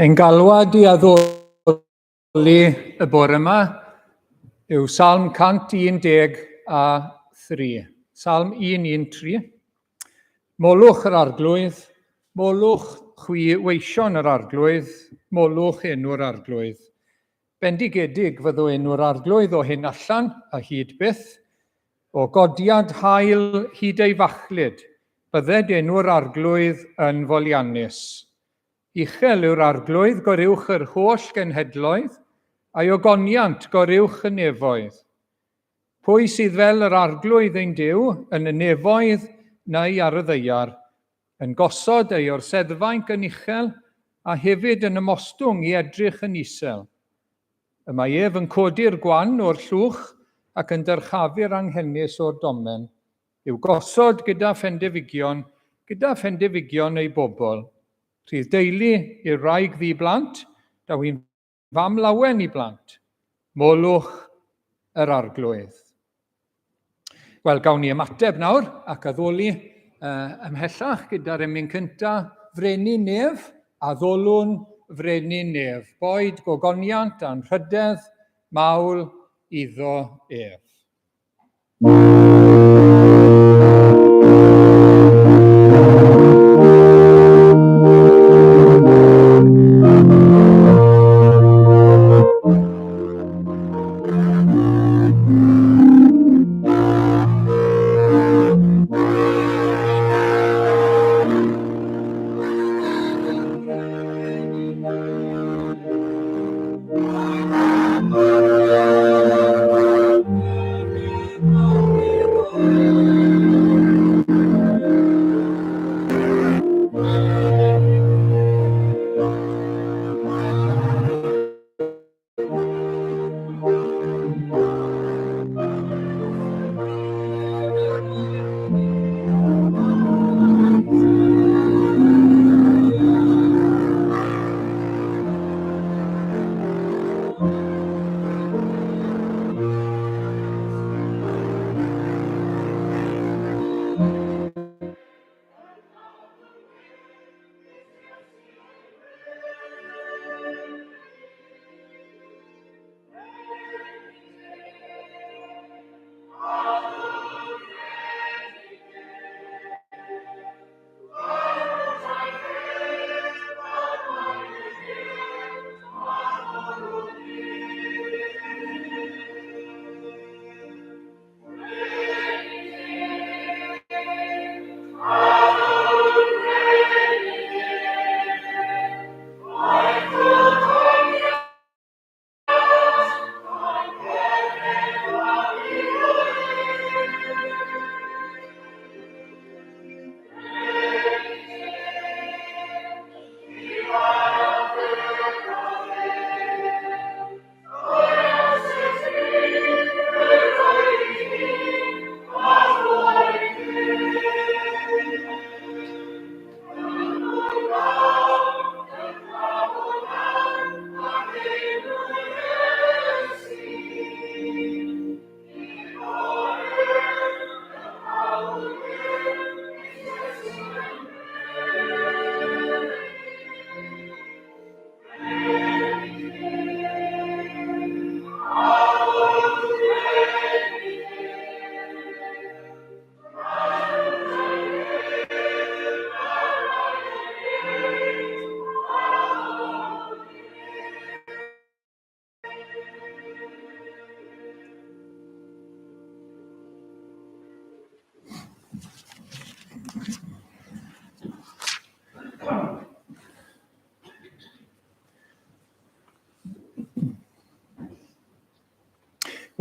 Ein galwad I addoli y bore yma yw Salm 113. Salm 113. Molwch yr arglwydd, molwch chwi weision yr arglwydd, molwch enw'r arglwydd. Bendigedig fyddw enw'r arglwydd o hyn allan a hyd byth, o godiad hael hyd ei fachlyd, bydded enw'r arglwydd yn foliannus. Uchel yw'r arglwydd goruwch yr holl genhedloedd, a'i ogoniant goruwch y nefoedd. Pwy sydd fel yr arglwydd ein Duw yn y nefoedd neu ar y ddeiar, yn gosod ei o'r seddfainc yn uchel a hefyd yn ymostwng I edrych yn isel. Y mae ef yn codi'r gwan o'r llwch ac yn dyrchafu'r anghennus o'r domen, yw gosod gyda phendifigion ei bobl. Rhydd deulu i'r wraig ddi-blant, daw hi'n fam lawen I blant. Molwch yr arglwydd. Wel, gawn ni ymateb nawr ac addoli ymhellach gyda'r emyn cyntaf, frenin nef a ddolwn frenin nef. Boed gogoniant a'n rhydedd mawl iddo ef.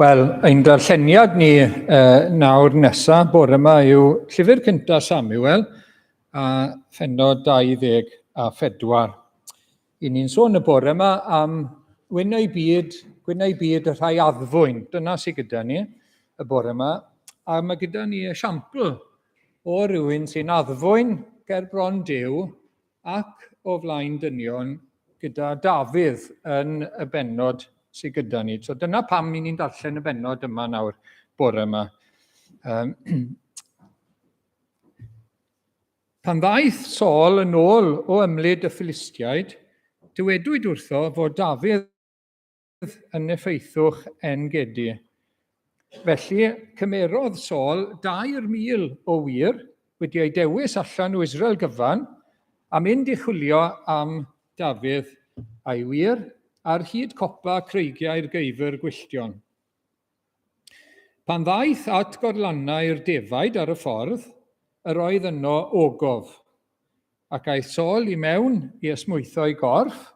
Wel, ein darlleniad ni nawr nesaf bore yma yw llyfr cyntaf Samuel a phennod 24. I ni'n sôn y bore yma am gwynau byd y rhai addfwyn. Dyna sydd gyda ni y bore yma. A mae gyda ni esiampl o rywun sy'n addfwyn ger bron Duw ac o flaen dynion gyda Dafydd yn y bennod sydd gyda ni. So dyna pam ni'n darllen y bennod yma nawr bore yma. Pan ddaeth Saul yn ôl o ymlid y Philistiaid, dywedwyd wrtho fod Dafydd yn effeithwch engedi. Felly, cymerodd Saul 2,000 o wir wedi ei dewis allan o Israel gyfan a mynd i chwilio am Dafydd a'i wir ar hyd copa creigiau'r geifr gwylltion. Pan ddaeth at gorlannau'r defaid ar y ffordd, yr oedd yno ogof, ac aeth Saul i mewn i ysmwytho'i gorff,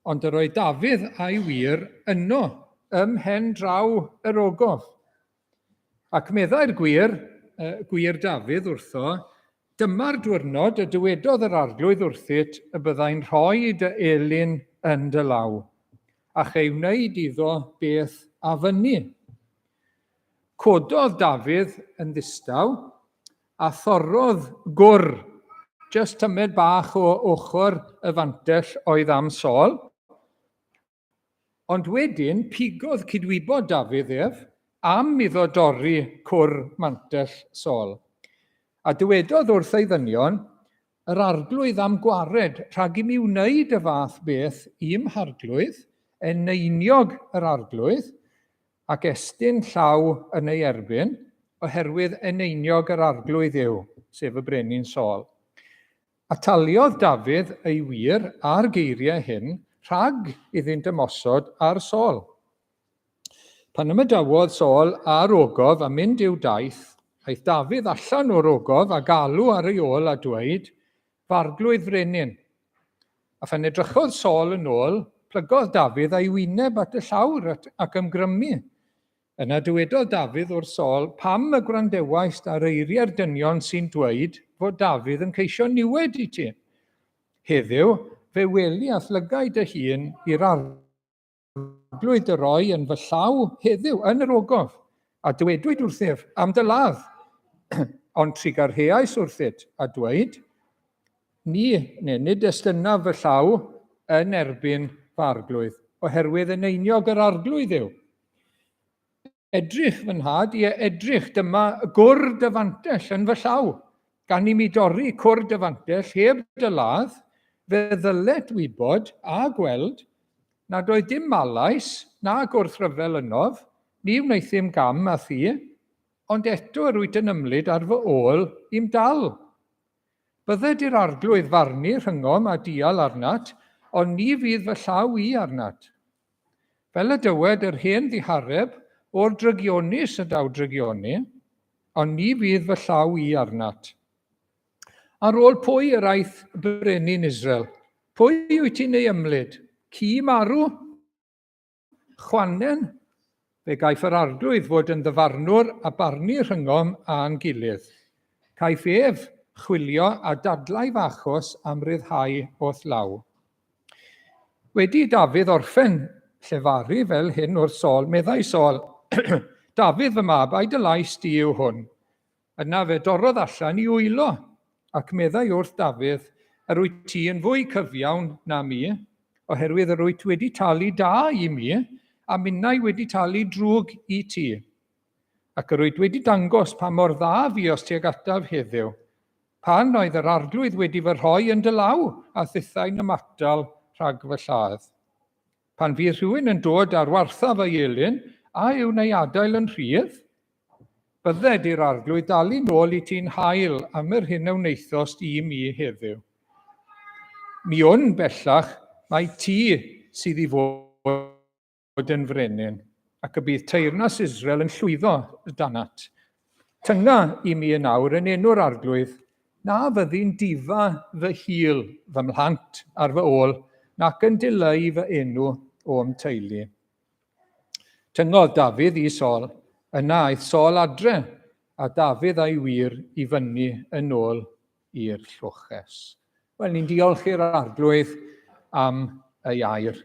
ond yr oedd Dafydd a'i wir yno ymhen draw yr ogof. Ac meddai'r gwir Dafydd wrtho, dyma'r diwrnod y dywedodd yr arglwydd wrthyt y byddai'n rhoi dy elyn yn dy law, ac ei wneud iddo beth a fyny. Cododd Dafydd yn ddistaw a thorrodd gwr, jyst tymed bach o ochr y fantell oedd am Saul, ond wedyn pigodd cydwybod Dafydd ef am iddo dorri cwr mantell Saul. A dywedodd wrth ei ddynion, yr arglwydd am gwared rhag i mi wneud y fath beth i'm harglwydd, eneiniog yr arglwydd, ac estyn llaw yn ei erbyn, oherwydd eneiniog yr arglwydd yw, sef y brenin Saul. A taliodd Dafydd ei wir a'r geiriau hyn rhag iddynt ymosod ar Saul. Pan ymadawodd Saul a'r ogof a mynd i'w daith, aeth Dafydd allan o'r ogof a galw ar ei ôl a dweud, farglwydd frenin. A phan edrychodd Saul yn ôl, plygodd Dafydd ei wyneb at y llawr ac ymgrymu. Yna dywedodd Dafydd wrth Saul, pam y gwrandewais ar eiriau'r dynion sy'n dweud fod Dafydd yn ceisio niwed i ti? Heddiw, fe weli a thlygau dy hun i'r arglwydd dy roi yn fy llaw heddiw yn yr ogof, a dywedwyd wrthyf am dy ladd. Ond trigarheais wrthyt a dweud, nid estyna fy llaw yn erbyn fy arglwydd, oherwydd eneiniog yr arglwydd yw. Edrych fy nhad i edrych, dyma gwr dyfantell yn fy llaw. Gan i mi dorri cwr dyfantell heb dy ladd, fe ddylet wybod a gweld nad oedd dim malais na gwrthryfel ynof, ni wneithim gam a thi, ond eto yr wyt yn ymlyd ar fy ôl i'm dal. Bydded i'r arglwydd farnu rhyngom a dial arnat, ond ni fydd fy llaw i arnat. Fel y dywed yr hen ddihareb, o'r drygionus y daw drygioni, ond ni fydd fy llaw i arnat. Ar ôl pwy yr aeth brenin Israel? Pwy wyt ti'n ei ymlyd? Ci marw? Chwanen? Fe gaiff yr arglwydd fod yn ddyfarnwr a barnu rhyngom a'n gilydd. Caiff ef chwilio a dadlau fachos am ryddhau o'th law. Wedi Dafydd orffen llefaru fel hyn wrth Saul, meddai Saul, Dafydd fy mab, ai dy lais di yw hwn. Yna fe dorrodd allan i wylo, ac meddai wrth Dafydd, yr wyt ti yn fwy cyfiawn na mi, oherwydd yr wyt wedi talu da i mi, a minnau wedi talu drwg i ti. Ac yr wyt wedi dangos pa mor dda fi os ti ag ataf heddiw. Pan oedd yr arglwydd wedi fy rhoi yn dy law, a thithau'n ymatal rhag fy lladd. Pan fydd rhywun yn dod ar warthaf ei elyn, a yw neu adael yn rhydd, bydded i'r arglwydd dalu nôl i ti'n hael am yr hyn a wneithos i mi heddiw. Mi o'n bellach, mae ti sydd i fod yn frenin, ac y bydd teyrnas Israel yn llwyddo danat. Tynga i mi yn awr yn enw'r arglwydd, na fyddi'n difa fy hil fy mhlant ar fy ôl, nac yn dileu fy enw o'm teulu. Tyngodd Dafydd i Saul, yna aeth Saul adre, a Dafydd a'i wir i fyny yn ôl i'r llwches. Wel, ni'n diolch i'r arglwydd am ei air,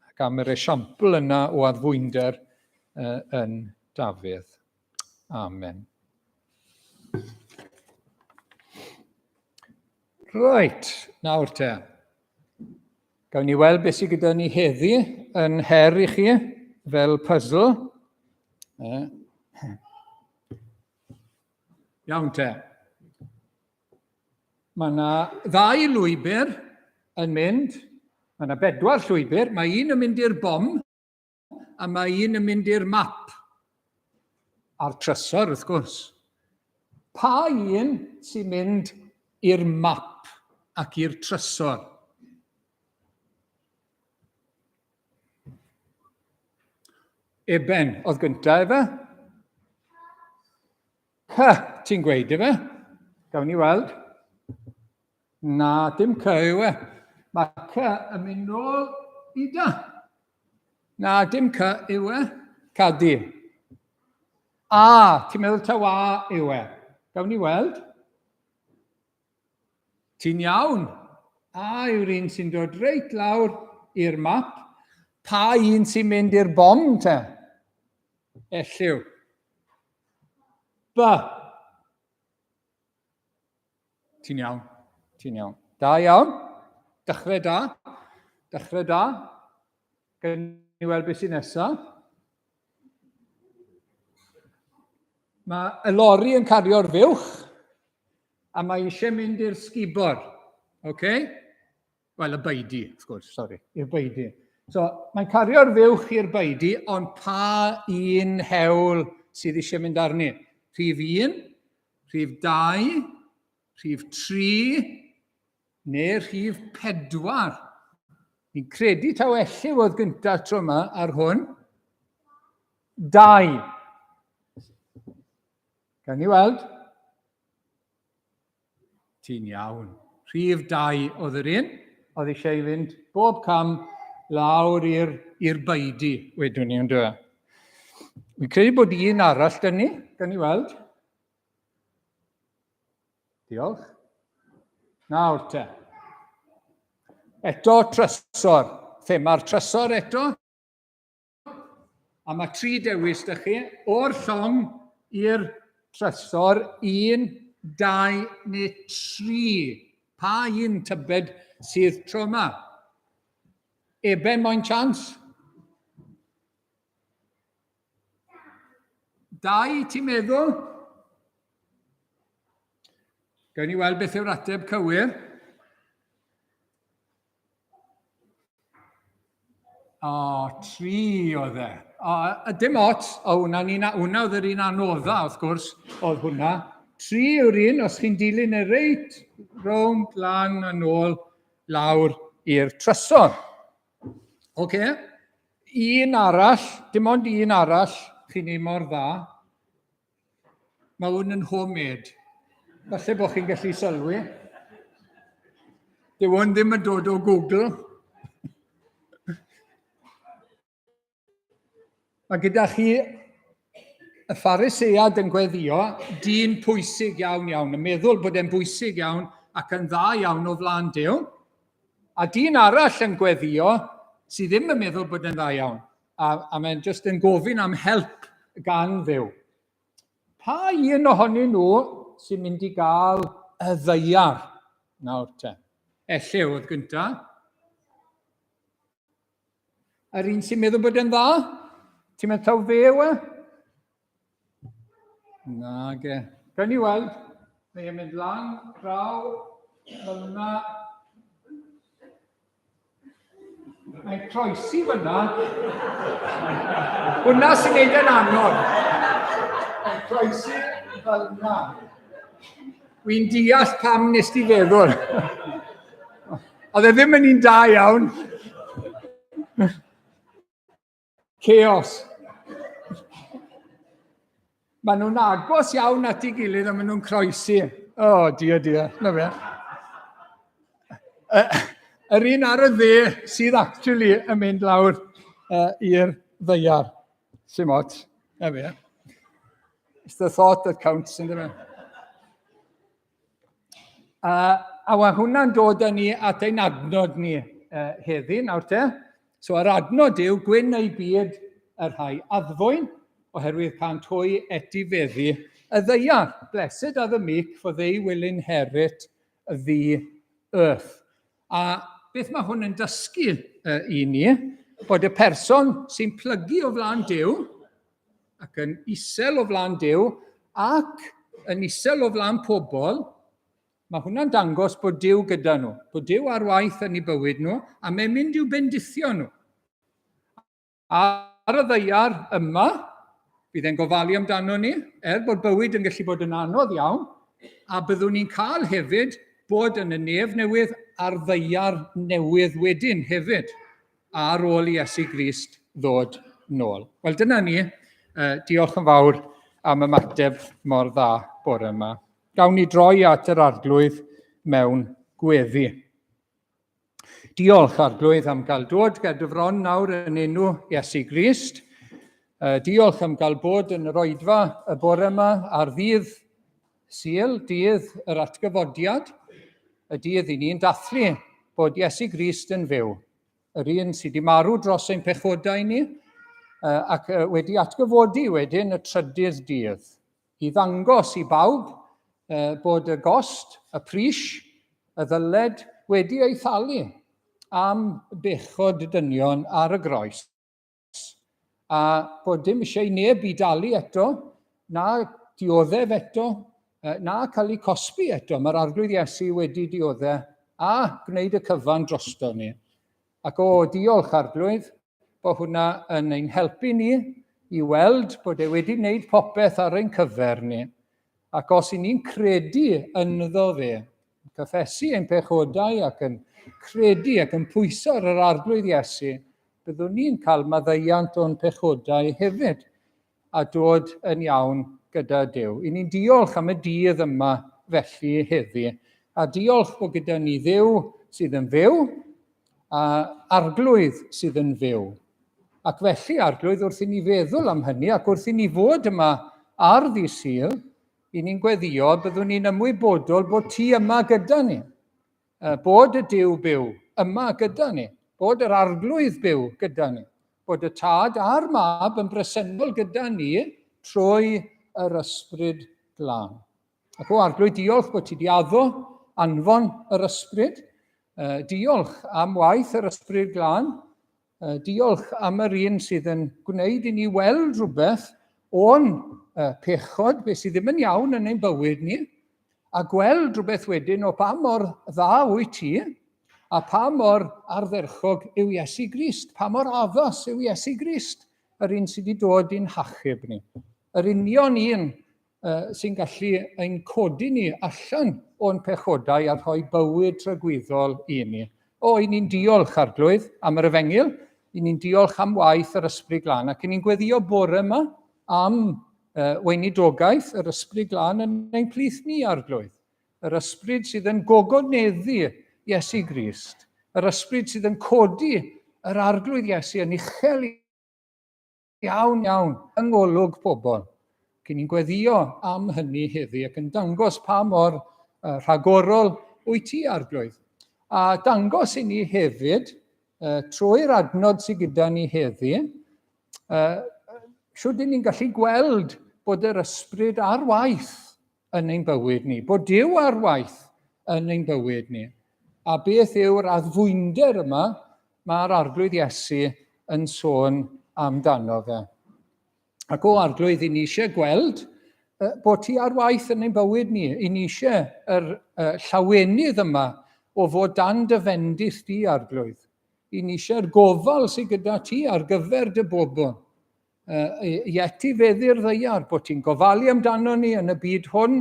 ac am yr esiampl yna o addfwynder yn Dafydd. Amen. Reit, nawr te. Gawn ni weld beth sydd gyda ni heddi yn her i chi fel puzzle. Iawn te. Mae yna ddau lwybr yn mynd Mae yna 4 llwybr, mae un yn mynd i'r bom, a mae un yn mynd i'r map. A'r trysor, wrth gwrs. Pa un sy'n mynd i'r map ac i'r trysor? Eben, oedd gyntaf, efe? Ti'n gweud, efe? Gawn ni weld. Na, dim yw e. Mae yn mynd nôl i da. Na, dim yw e. Cadi. Ti'n meddwl tawa yw e. Gawn ni weld. Ti'n iawn. Yw'r un sy'n dod reit lawr i'r map. Pa un sy'n mynd i'r bom te? Elliw. Ti'n iawn. Ti'n iawn. Da iawn. Dechrau da. Dechrau da. Gawn ni weld beth sy'n nesaf. Mae y lori yn cario'r fuwch, a mae eisiau mynd i'r sgubor. Wel, y beidi, wrth gwrs, i'r beidi. So, mae'n cario'r fuwch i'r beidi, ond pa un hewl sydd eisiau mynd arni? Rhif 1, rhif 2, rhif 3, neu rhif 4. Ni'n credu taw Elliw oedd gyntaf tro yma ar hwn. 2. Gawn ni weld. Ti'n iawn. Rhif 2 oedd yr un. Oedd eisiau fynd bob cam lawr i'r beidi, wedwn ni, ond dwi. Mi'n credu bod un arall dyn ni. Gawn ni weld. Diolch. Nawr te. Eto trysor. Thema'r trysor eto. A mae 3 dewis dych chi. O'r llong i'r trysor, 1, 2 neu 3. Pa un tybed sydd tro yma? Eben moyn chans? 2, ti'n meddwl? Gawn ni weld beth yw'r ateb cywir. O, 3 oedd e. Dim ots, hwnna oedd yr un anodda, wrth gwrs, oedd hwnna. 3 yw'r un, os chi'n dilyn y reit, rownd, lan a nôl, lawr i'r trysor. Un arall, dim ond un arall, chi'n ei mor dda. Mae hwn yn homemade. Falle bod chi'n gallu sylwi. Dyw hwn ddim yn dod o Google. Mae gyda chi y Phariseiad yn gweddio, dyn pwysig iawn, yn meddwl bod e'n bwysig iawn ac yn dda iawn o flaen Duw. A dyn arall yn gweddio sydd ddim yn meddwl bod e'n dda iawn. A mae'n just yn gofyn am help gan Dduw. Pa un ohonyn nhw sy'n mynd i gael y ddeiar? Nawr te. Elliw oedd gyntaf. Yr un sy'n meddwl bod e'n dda? Ti'n meddwl taw fe yw e? Na, ge. Gawn ni weld. Mae'n mynd lan, draw, fel yna. Mae'n croesi fyna. Hwna sy'n neud yn anodd. Mae'n croesi fel yna. Wy'n deall pam nes ti feddwl. Oedd e ddim yn un da iawn. Chaos. Maen nhw'n agos iawn at ei gilydd a maen nhw'n croesi. Dia. Na fe. Yr un ar y dde sydd actually yn mynd lawr i'r ddeiar. Sim ots. Na fe. It's the thought that counts, ynddo fe. A hwnna'n dod â ni at ein adnod ni heddi, nawr te. So yr adnod yw gwyn ei byd yr rhai addfwyn, oherwydd pan hwy etifeddu y ddeiar. Blessed are the meek, for they will inherit the earth. A beth mae hwn yn dysgu i ni, bod y person sy'n plygu o flaen Duw, ac yn isel o flaen Duw, ac yn isel o flaen pobl, Mae hwnna'n dangos bod Duw gyda nhw, bod Duw ar waith yn eu bywyd nhw, a mae'n mynd i'w bendithio nhw. Ar y ddeiar yma, bydd e'n gofalu amdano ni, bod bywyd yn gallu bod yn anodd iawn, a byddwn ni'n cael hefyd bod yn y nef newydd a'r ddeiar newydd wedyn hefyd, ar ôl i Iesu Grist ddod nôl. Wel, dyna ni. Diolch yn fawr am ymateb mor dda bore yma. Gawn ni droi at yr arglwydd mewn gweddi. Diolch arglwydd am gael dod gyda nawr yn enw Iesu Grist. Diolch am gael bod yn yr Oedfa y bore yma ar ddydd Sul, dydd yr atgyfodiad, y dydd i ni'n dathlu bod Iesu Grist yn fyw. Yr un sydd wedi marw dros ein pechodau ni, ac wedi atgyfodi wedyn y trydydd dydd, i ddangos i bawb bod y gost, y pris, y ddyled wedi ei thalu am bechod dynion ar y groes. A bod dim eisiau neb i dalu eto, na dioddef eto, na cael ei cosbi eto. Mae'r arglwydd Iesu wedi dioddef a gwneud y cyfan drosto ni. Ac diolch arglwydd bod hwnna yn ein helpu ni i weld bod e wedi wneud popeth ar ein cyfer ni. Ac os i ni'n credu ynddo fe, cyffesu ein pechodau ac yn credu ac yn pwyso ar yr arglwydd Iesu, byddwn ni'n cael maddeuant o'n pechodau hefyd a dod yn iawn gyda Duw. I ni'n diolch am y dydd yma felly heddi, a diolch bod gyda ni Dduw sydd yn fyw a arglwydd sydd yn fyw. Ac felly arglwydd wrth i ni feddwl am hynny ac wrth i ni fod yma ar ddydd Sul, i ni'n gweddio byddwn ni'n ymwybodol bod ti yma gyda ni, bod y Duw byw yma gyda ni, bod yr arglwydd byw gyda ni, bod y tad a'r mab yn bresennol gyda ni trwy yr ysbryd glân. Ac arglwydd, diolch bod ti wedi addo anfon yr ysbryd, diolch am waith yr ysbryd glân, diolch am yr un sydd yn gwneud i ni weld rhywbeth o'n pechod, beth sydd ddim yn iawn yn ein bywyd ni, a gweld rhywbeth wedyn o pa mor dda wyt ti, a pa mor ardderchog yw Iesu Grist, pa mor addas yw Iesu Grist, yr un sydd wedi dod i'n hachub ni. Yr union un sy'n gallu ein codi ni allan o'n pechodau a rhoi bywyd trygwyddol i ni. I ni'n diolch arglwydd am yr efengyl, i ni'n diolch am waith yr ysbryd glân, ac i ni'n gweddio bore yma am weinidogaeth yr ysbryd glân yn ein plith ni arglwydd. Yr ysbryd sydd yn gogoneddu Iesu Grist. Yr ysbryd sydd yn codi yr arglwydd Iesu yn uchel iawn yng ngolwg pobl. Ac ni'n gweddio am hynny heddi ac yn dangos pa mor rhagorol wyt ti arglwydd. A dangos i ni hefyd, trwy'r adnod sydd gyda ni heddi, shwd ni'n gallu gweld bod yr ysbryd ar waith yn ein bywyd ni, bod Duw ar waith yn ein bywyd ni. A beth yw'r addfwynder yma mae'r arglwydd Iesu yn sôn amdano fe. Ac arglwydd, i ni eisiau gweld bod ti ar waith yn ein bywyd ni. I ni eisiau yr llawenydd yma o fod dan dy fendith di arglwydd. I ni eisiau'r gofal sydd gyda ti ar gyfer dy bobl. I etifeddu'r ddeiar, bod ti'n gofalu amdano ni yn y byd hwn,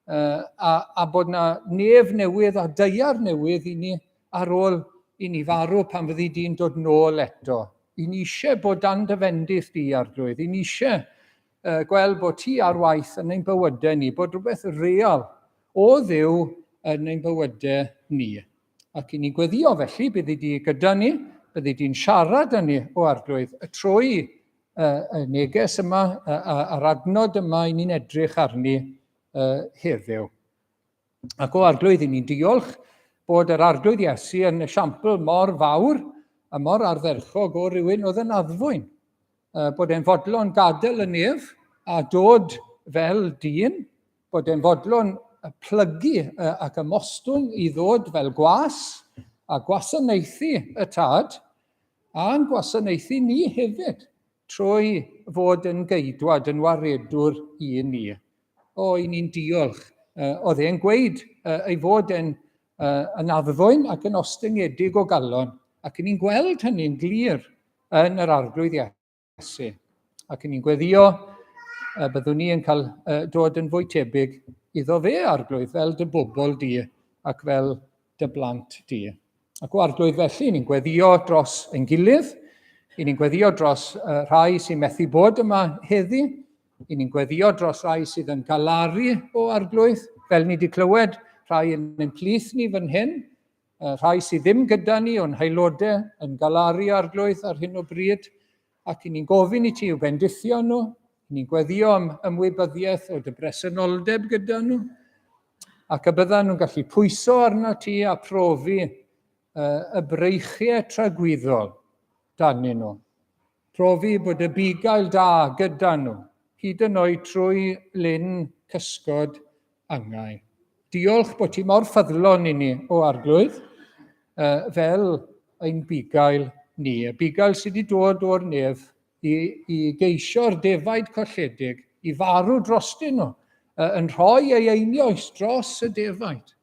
a bod na nef newydd a deiar newydd i ni ar ôl i ni farw pan fyddi di'n dod nôl eto. I ni eisiau bod dan dy fendith di arglwydd. I ni eisiau gweld bod ti ar waith yn ein bywydau ni, bod rhywbeth real o Dduw yn ein bywydau ni. Ac i ni gweddio felly, byddi di gyda ni, byddi di'n siarad â ni o arglwydd trwy y neges yma, a'r adnod yma i ni'n edrych arni heddiw. Ac arglwydd, i ni'n diolch bod yr arglwydd Iesu yn esiampl mor fawr a mor ardderchog o rywun oedd yn addfwyn. Bod e'n fodlon gadael y nef a dod fel dyn, bod e'n fodlon plygu ac ymostwng i ddod fel gwas a gwasanaethu y tad a'n gwasanaethu ni hefyd trwy fod yn geidwad, yn waredwr i ni. I ni'n diolch oedd e'n gweud ei fod yn addfwyn ac yn ostyngedig o galon, ac ni'n gweld hynny'n glir yn yr arglwydd Iesu. Ac ni'n gweddio byddwn ni yn cael dod yn fwy tebyg iddo fe, arglwydd, fel dy bobl di ac fel dy blant di. Ac o arglwydd felly, ni'n gweddio dros ein gilydd, ni'n gweddio dros rhai sy'n methu bod yma heddi, ni'n gweddio dros rhai sydd yn galaru o arglwydd, fel ni wedi clywed, rhai yn ein plith ni fan hyn, rhai sydd ddim gyda ni o'n haelodau yn galaru arglwydd ar hyn o bryd, ac ni'n gofyn i ti i'w bendithio nhw, ni'n gweddio am ymwybyddiaeth o dy bresenoldeb gyda nhw, ac y byddan nhw'n gallu pwyso arno ti a profi y breichiau tragwyddol danyn nhw. Profi bod y bugail da gyda nhw, hyd yn oed trwy lyn cysgod angau. Diolch bod ti mor ffyddlon i ni o arglwydd, fel ein bugail ni. Y bugail sydd wedi dod o'r nef i geisio'r defaid colledig, i farw drostyn nhw, yn rhoi ei einioes dros y defaid,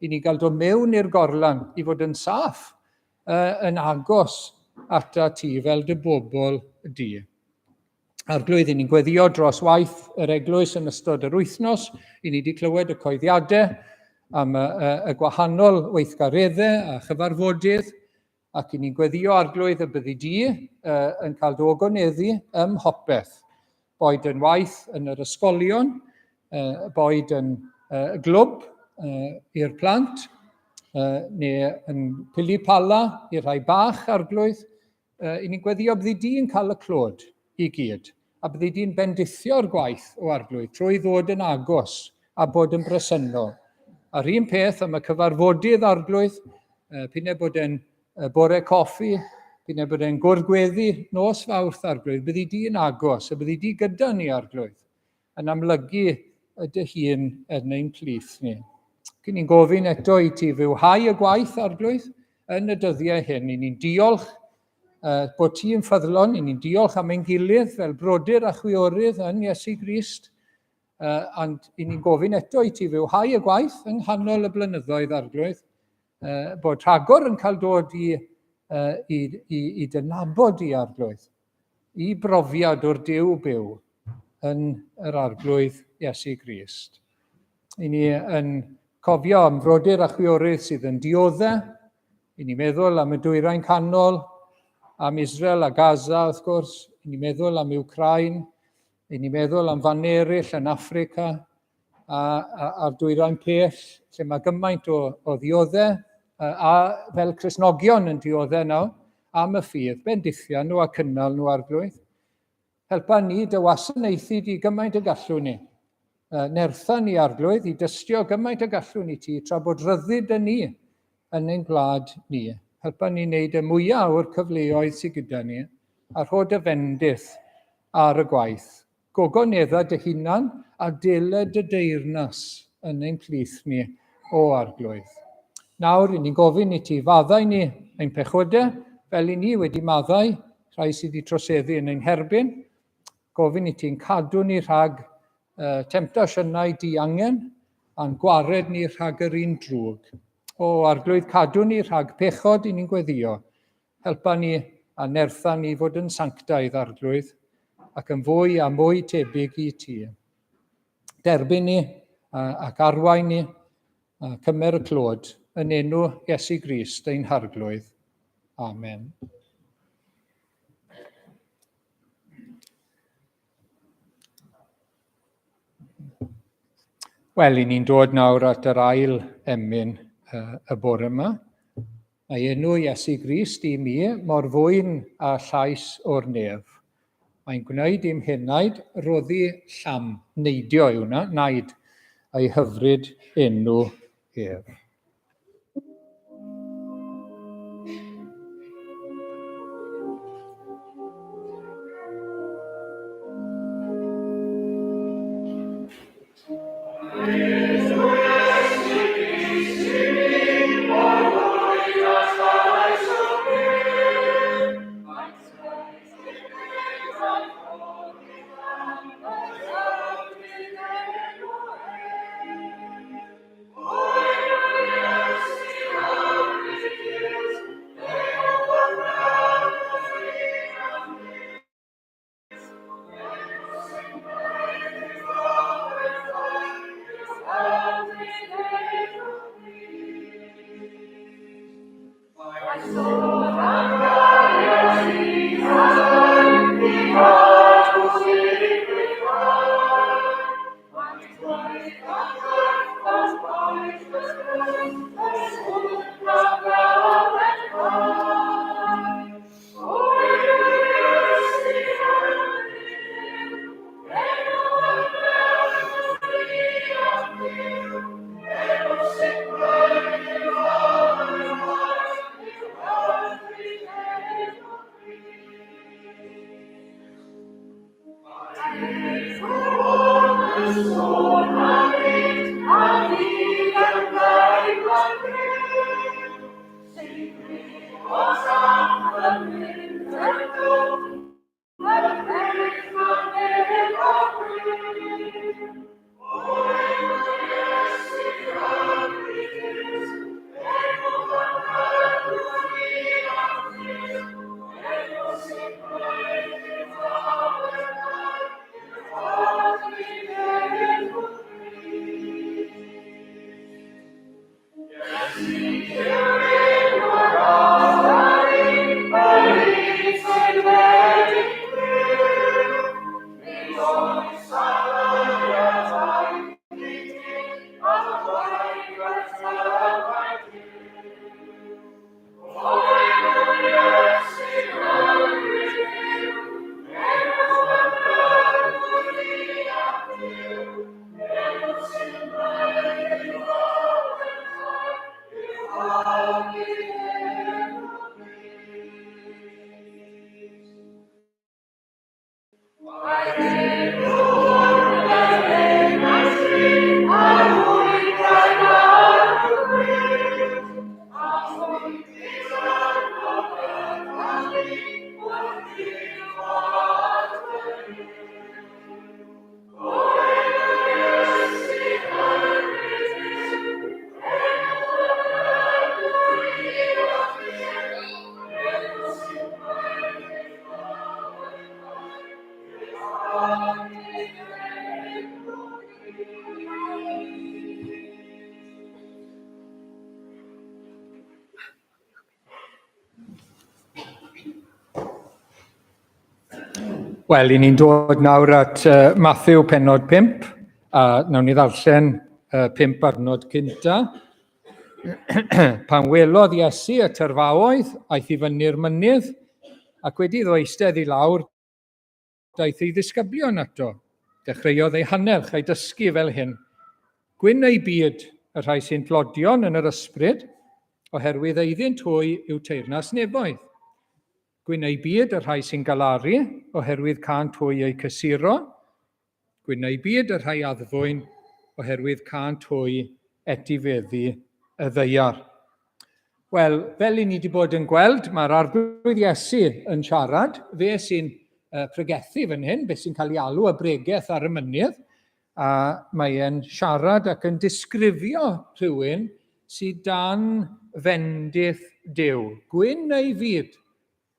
i ni gael dod mewn i'r gorlan, i fod yn saff, yn agos ata ti fel dy bobl di. Arglwydd, ni'n gweddio dros waith yr eglwys yn ystod yr wythnos, i ni wedi clywed y coeddiadau am y gwahanol weithgareddau a chyfarfodydd, ac i ni'n gweddio arglwydd y byddi di yn cael dy ogoneddu ym mhopeth, boed yn waith yn yr ysgolion, boed yn glwb i'r plant, neu yn pili pala i'r rhai bach arglwydd, i ni'n gweddio byddi di'n cael y clod i gyd, a byddi di'n bendithio'r gwaith o arglwydd trwy ddod yn agos a bod yn bresennol. A'r un peth am y cyfarfodydd arglwydd, p'un bod e'n bore coffi, p'un bod e'n gwrdd-gweddi nos Fawrth arglwydd, byddi di'n agos a byddi di gyda ni arglwydd, yn amlygu dy hun yn ein plith ni. Cyn ni'n gofyn eto i ti fywhau y gwaith arglwydd yn y dyddiau hyn. I ni'n diolch bod ti'n ffyddlon, i ni'n diolch am ein gilydd fel brodyr a chwiorydd yn Iesu Grist, ond i ni'n gofyn eto i ti fywhau y gwaith yng nghanol y blynyddoedd arglwydd, bod rhagor yn cael dod i dynabod i arglwydd, i brofiad o'r Duw byw yn yr arglwydd Iesu Grist. I ni yn cofio am frodyr a chwiorydd sydd yn dioddau, i ni meddwl am y dwyrain canol, am Israel a Gaza wrth gwrs, i ni meddwl am Wcrain, i ni meddwl am fan eraill yn Affrica a'r dwyrain pell, lle mae gymaint o ddioddau, a fel Cristnogion yn dioddau nawr, am y ffydd, bendithio nhw a cynnal nhw arglwydd. Helpa ni dy wasanaethu di gymaint y gallwn ni. Nertha ni arglwydd i dystio gymaint y gallwn ni ti, tra bod ryddid yn ni yn ein gwlad ni. Helpa ni wneud y mwyaf o'r cyfleoedd sydd gyda ni, a rhod y fendith ar y gwaith. Gogonedda dy hunan a deled y deyrnas yn ein plith ni o arglwydd. Nawr, i ni'n gofyn i ti faddau ni ein pechodau, fel i ni wedi maddau, rhai sydd wedi troseddu yn ein herbyn. Gofyn i ti'n cadw ni rhag temptasiynau diangen, a'n gwared ni rhag yr un drwg. O arglwydd, cadw ni rhag pechod i ni'n gweddio. Helpa ni a nertha ni fod yn sanctaidd arglwydd, ac yn fwy a mwy tebyg i ti. Derbyn ni ac arwain ni, a cymer y clod, yn enw Iesu Grist ein harglwydd. Amen. Wel, i ni'n dod nawr at yr ail emyn y bore yma. Mae enw Iesu Grist i mi mor fwyn a llais o'r nef. Mae'n gwneud i'm henaid roddi llam, neidio yw hwnna, naid ei hyfryd enw ef. Wel, i ni'n dod nawr at Mathew pennod 5, a nawn ni ddarllen 5 adnod cynta. Pan welodd Iesu y tyrfaoedd, aeth i fyny'r mynydd, ac wedi iddo eistedd i lawr, daeth ei ddisgyblion ato. Dechreuodd ei hannerch a'i dysgu fel hyn. Gwyn ei byd y rhai sy'n tlodion yn yr ysbryd, oherwydd eiddynt hwy yw teyrnas nefoedd. Gwyn ei byd y rhai sy'n galaru, oherwydd cant hwy eu cysuro. Gwyn ei byd y rhai addfwyn, oherwydd cant hwy etifeddu y ddeiar. Wel, fel i ni wedi bod yn gweld, mae'r arglwydd Iesu yn siarad, fe sy'n pregethu fan hyn, beth sy'n cael ei alw y bregaeth ar y mynydd, a mae e'n siarad ac yn disgrifio rhywun sydd dan fendith Duw. Gwyn ei fyd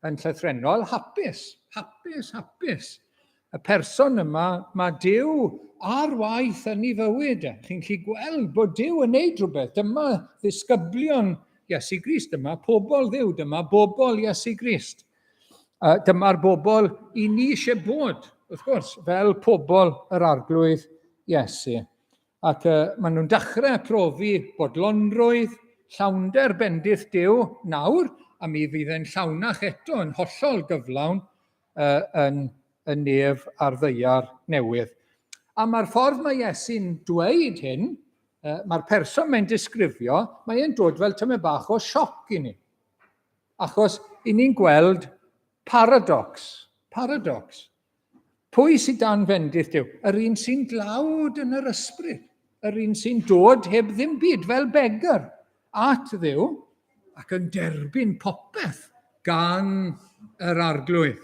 yn llythrennol, hapus. Y person yma, mae Duw ar waith yn ei fywyd. Chi'n gallu gweld bod Duw yn neud rhywbeth. Dyma ddisgyblion Iesu Grist, dyma pobl Dduw, dyma bobl Iesu Grist. Dyma'r bobl i ni eisiau bod, wrth gwrs, fel pobl yr arglwydd Iesu. Ac maen nhw'n dechrau profi bodlonrwydd, llawnder bendith Duw nawr, a mi fydd e'n llawnach eto yn hollol gyflawn yn nef ar ddeiar newydd. A mae'r ffordd mae Iesu'n dweud hyn, mae'r person mae'n disgrifio, mae'n dod fel tymed bach o sioc i ni. Achos i ni'n gweld paradox. Pwy sydd dan fendith Duw? Yr un sy'n dlawd yn yr ysbryd. Yr un sy'n dod heb ddim byd fel begar at Dduw, ac yn derbyn popeth gan yr arglwydd.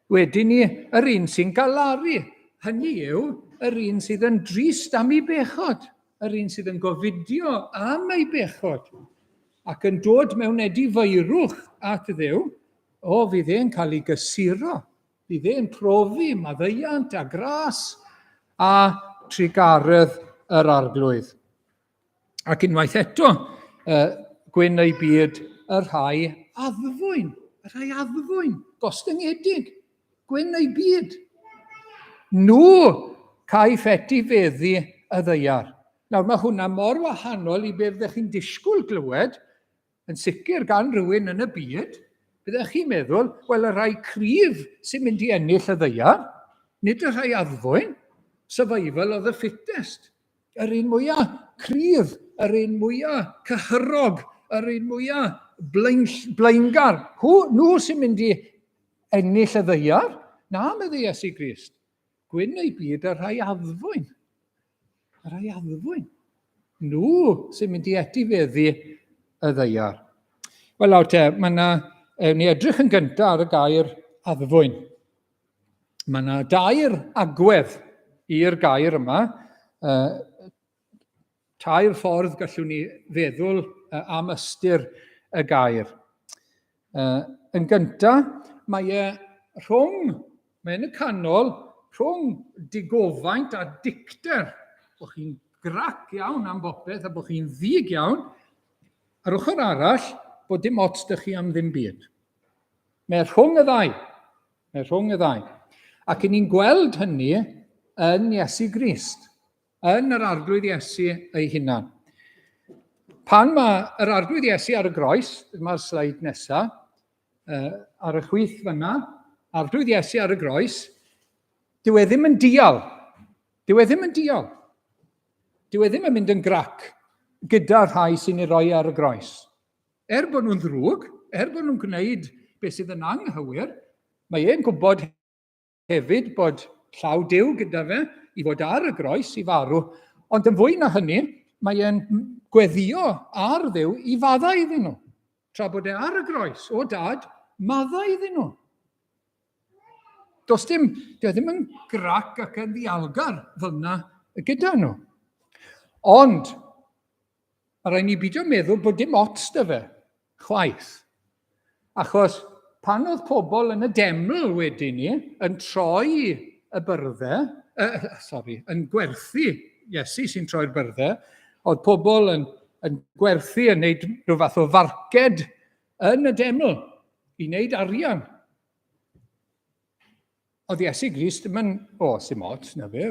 Wedyn ni, yr un sy'n galaru. Hynny yw, yr un sydd yn drist am ei bechod. Yr un sydd yn gofidio am ei bechod. Ac yn dod mewn edifeirwch at Dduw, fydd e'n cael ei gysuro. Bydd e'n profi maddeuant a gras a trigaredd yr arglwydd. Ac unwaith eto, gwyn ei byd y rhai addfwyn. Gostyngedig. Gwyn ei byd. Nhw caiff etifeddu y ddeiar. Nawr, mae hwnna mor wahanol i be fyddech chi'n disgwyl glywed, yn sicr gan rhywun yn y byd, byddech chi'n meddwl, wel, y rhai cryf sy'n mynd i ennill y ddeiar, nid y rhai addfwyn, survival of the fittest. Yr un mwyaf cryf, yr un mwyaf cyhyrog, yr un mwyaf blaengar. Nhw sy'n mynd i ennill y ddeiar, na medde Iesu Grist. gwyn ei byd y rhai addfwyn. Y rhai addfwyn. Nhw sy'n mynd i etifeddu y ddeiar. Wel, nawr te, ni edrych yn gyntaf ar y gair addfwyn. Mae yna dair agwedd i'r gair yma. Tair ffordd gallwn ni feddwl am ystyr y gair. Yn gyntaf, mae'n y canol, rhwng digofaint a dicter, bod chi'n grac iawn am bopeth a bod chi'n ddig iawn, ar ochr arall, bod dim ots dych chi am ddim byd. Mae rhwng y ddau. Ac ni'n gweld hynny yn Iesu Grist, yn yr arglwydd Iesu ei hunan. Pan mae yr arglwydd Iesu ar y groes, dyma'r sleid nesaf, ar y chwith fyna, arglwydd Iesu ar y groes, dyw e ddim yn dial. Dyw e ddim yn mynd yn grac gyda rhai sy'n ei roi ar y groes. Bod nhw'n ddrwg, bod nhw'n gwneud beth sydd yn anghywir, mae e'n gwybod hefyd bod llaw Duw gyda fe i fod ar y groes i farw, ond yn fwy na hynny, mae e'n gweddio ar Dduw i faddau iddyn nhw. Tra bod e ar y groes, o dad, maddau iddyn nhw. Does dim, ddim yn grac ac yn ddialgar fel yna gyda nhw. Ond, mae rhaid ni beidio meddwl bod dim ots dy fe, chwaith. Achos pan oedd pobl yn y deml wedyn ni, yn troi y byrddau, yn gwerthu, Iesu sy'n troi'r byrddau, oedd pobl yn gwerthu, yn gwneud rhyw fath o farced yn y deml, i wneud arian. Oedd Iesu Grist yn, sy'n ots, na fe.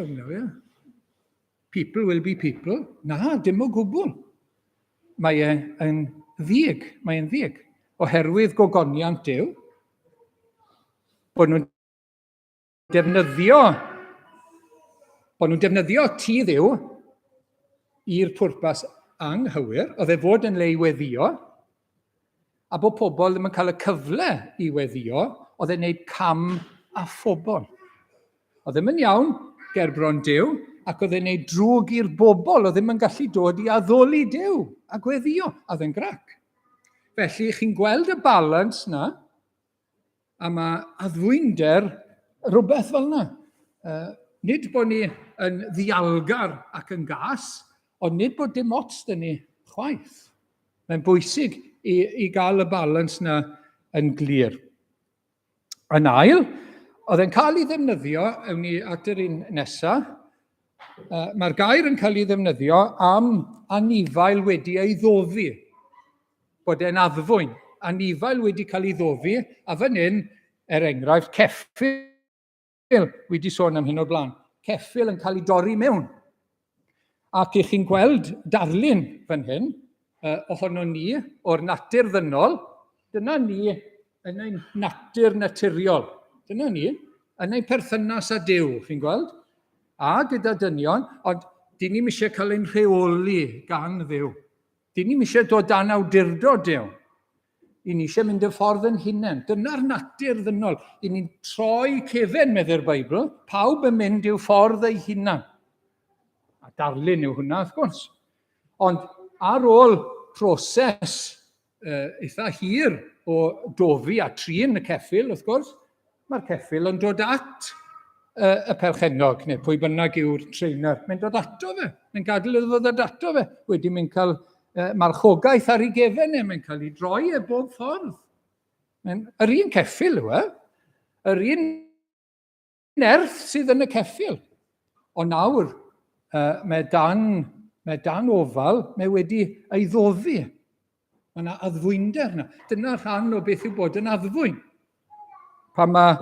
People will be people. Na, dim o gwbl. Mae'n ddig, oherwydd gogoniant Duw, bod nhw'n defnyddio ti Dduw i'r pwrpas anghywir, oedd e fod yn le i weddio, a bod pobl ddim yn cael y cyfle i weddio, oedd e'n gwneud cam a phobl. Oedd ddim yn iawn gerbron Duw, ac oedd e'n gwneud drwg i'r bobl, oedd ddim yn gallu dod i addoli Duw a gweddio, a oedd e'n grac. Felly, chi'n gweld y balans na, a mae addwynder rhywbeth fel yna. Nid bod ni yn ddialgar ac yn gas, ond nid bod dim ots dyn ni chwaith. Mae'n bwysig i gael y balans na yn glir. Yn ail, oedd e'n cael ei ddefnyddio, ewn ni at yr un nesaf, mae'r gair yn cael ei ddefnyddio am anifail wedi ei ddoddi. Bod e'n addfwyn. Anifail wedi cael ei ddoddi, a fan hyn, enghraifft, ceffyl wedi sôn am hyn o'r blaen. Ceffyl yn cael ei dorri mewn. Ac ych chi'n gweld darlun fan hyn, ohono ni o'r natur ddynol, dyna ni yn ein natur naturiol. Dyna ni, yn ein perthynas â Duw, chi'n gweld? A gyda dynion, ond dyn ni'n eisiau cael ein rheoli gan Dduw. Dyn ni'n eisiau dod dan awdurdod Duw. I ni eisiau mynd y ffordd yn hunain. Dyna'r natur ddynol. I ni'n troi cefen, medde'r Beibl, pawb yn mynd i'w ffordd ei hunain. A darlun yw hwnna, wrth gwrs. Ond ar ôl proses eitha hir o dofi a trin y ceffyl, wrth gwrs, mae'r ceffyl yn dod at y perchennog, neu pwy bynnag yw'r trainer. Mae'n dod ato fe. Mae'n gadael iddo ddod ato fe. Wedyn mae'n cael marchogaeth ar ei gefen, mae'n cael ei droi bob ffordd. Yr un ceffyl yw e. Yr un nerth sydd yn y ceffyl. Ond nawr, mae dan ofal, mae wedi ei ddoddi. Mae yna addfwynder yna. Dyna rhan o beth yw bod yn addfwyn. Pan mae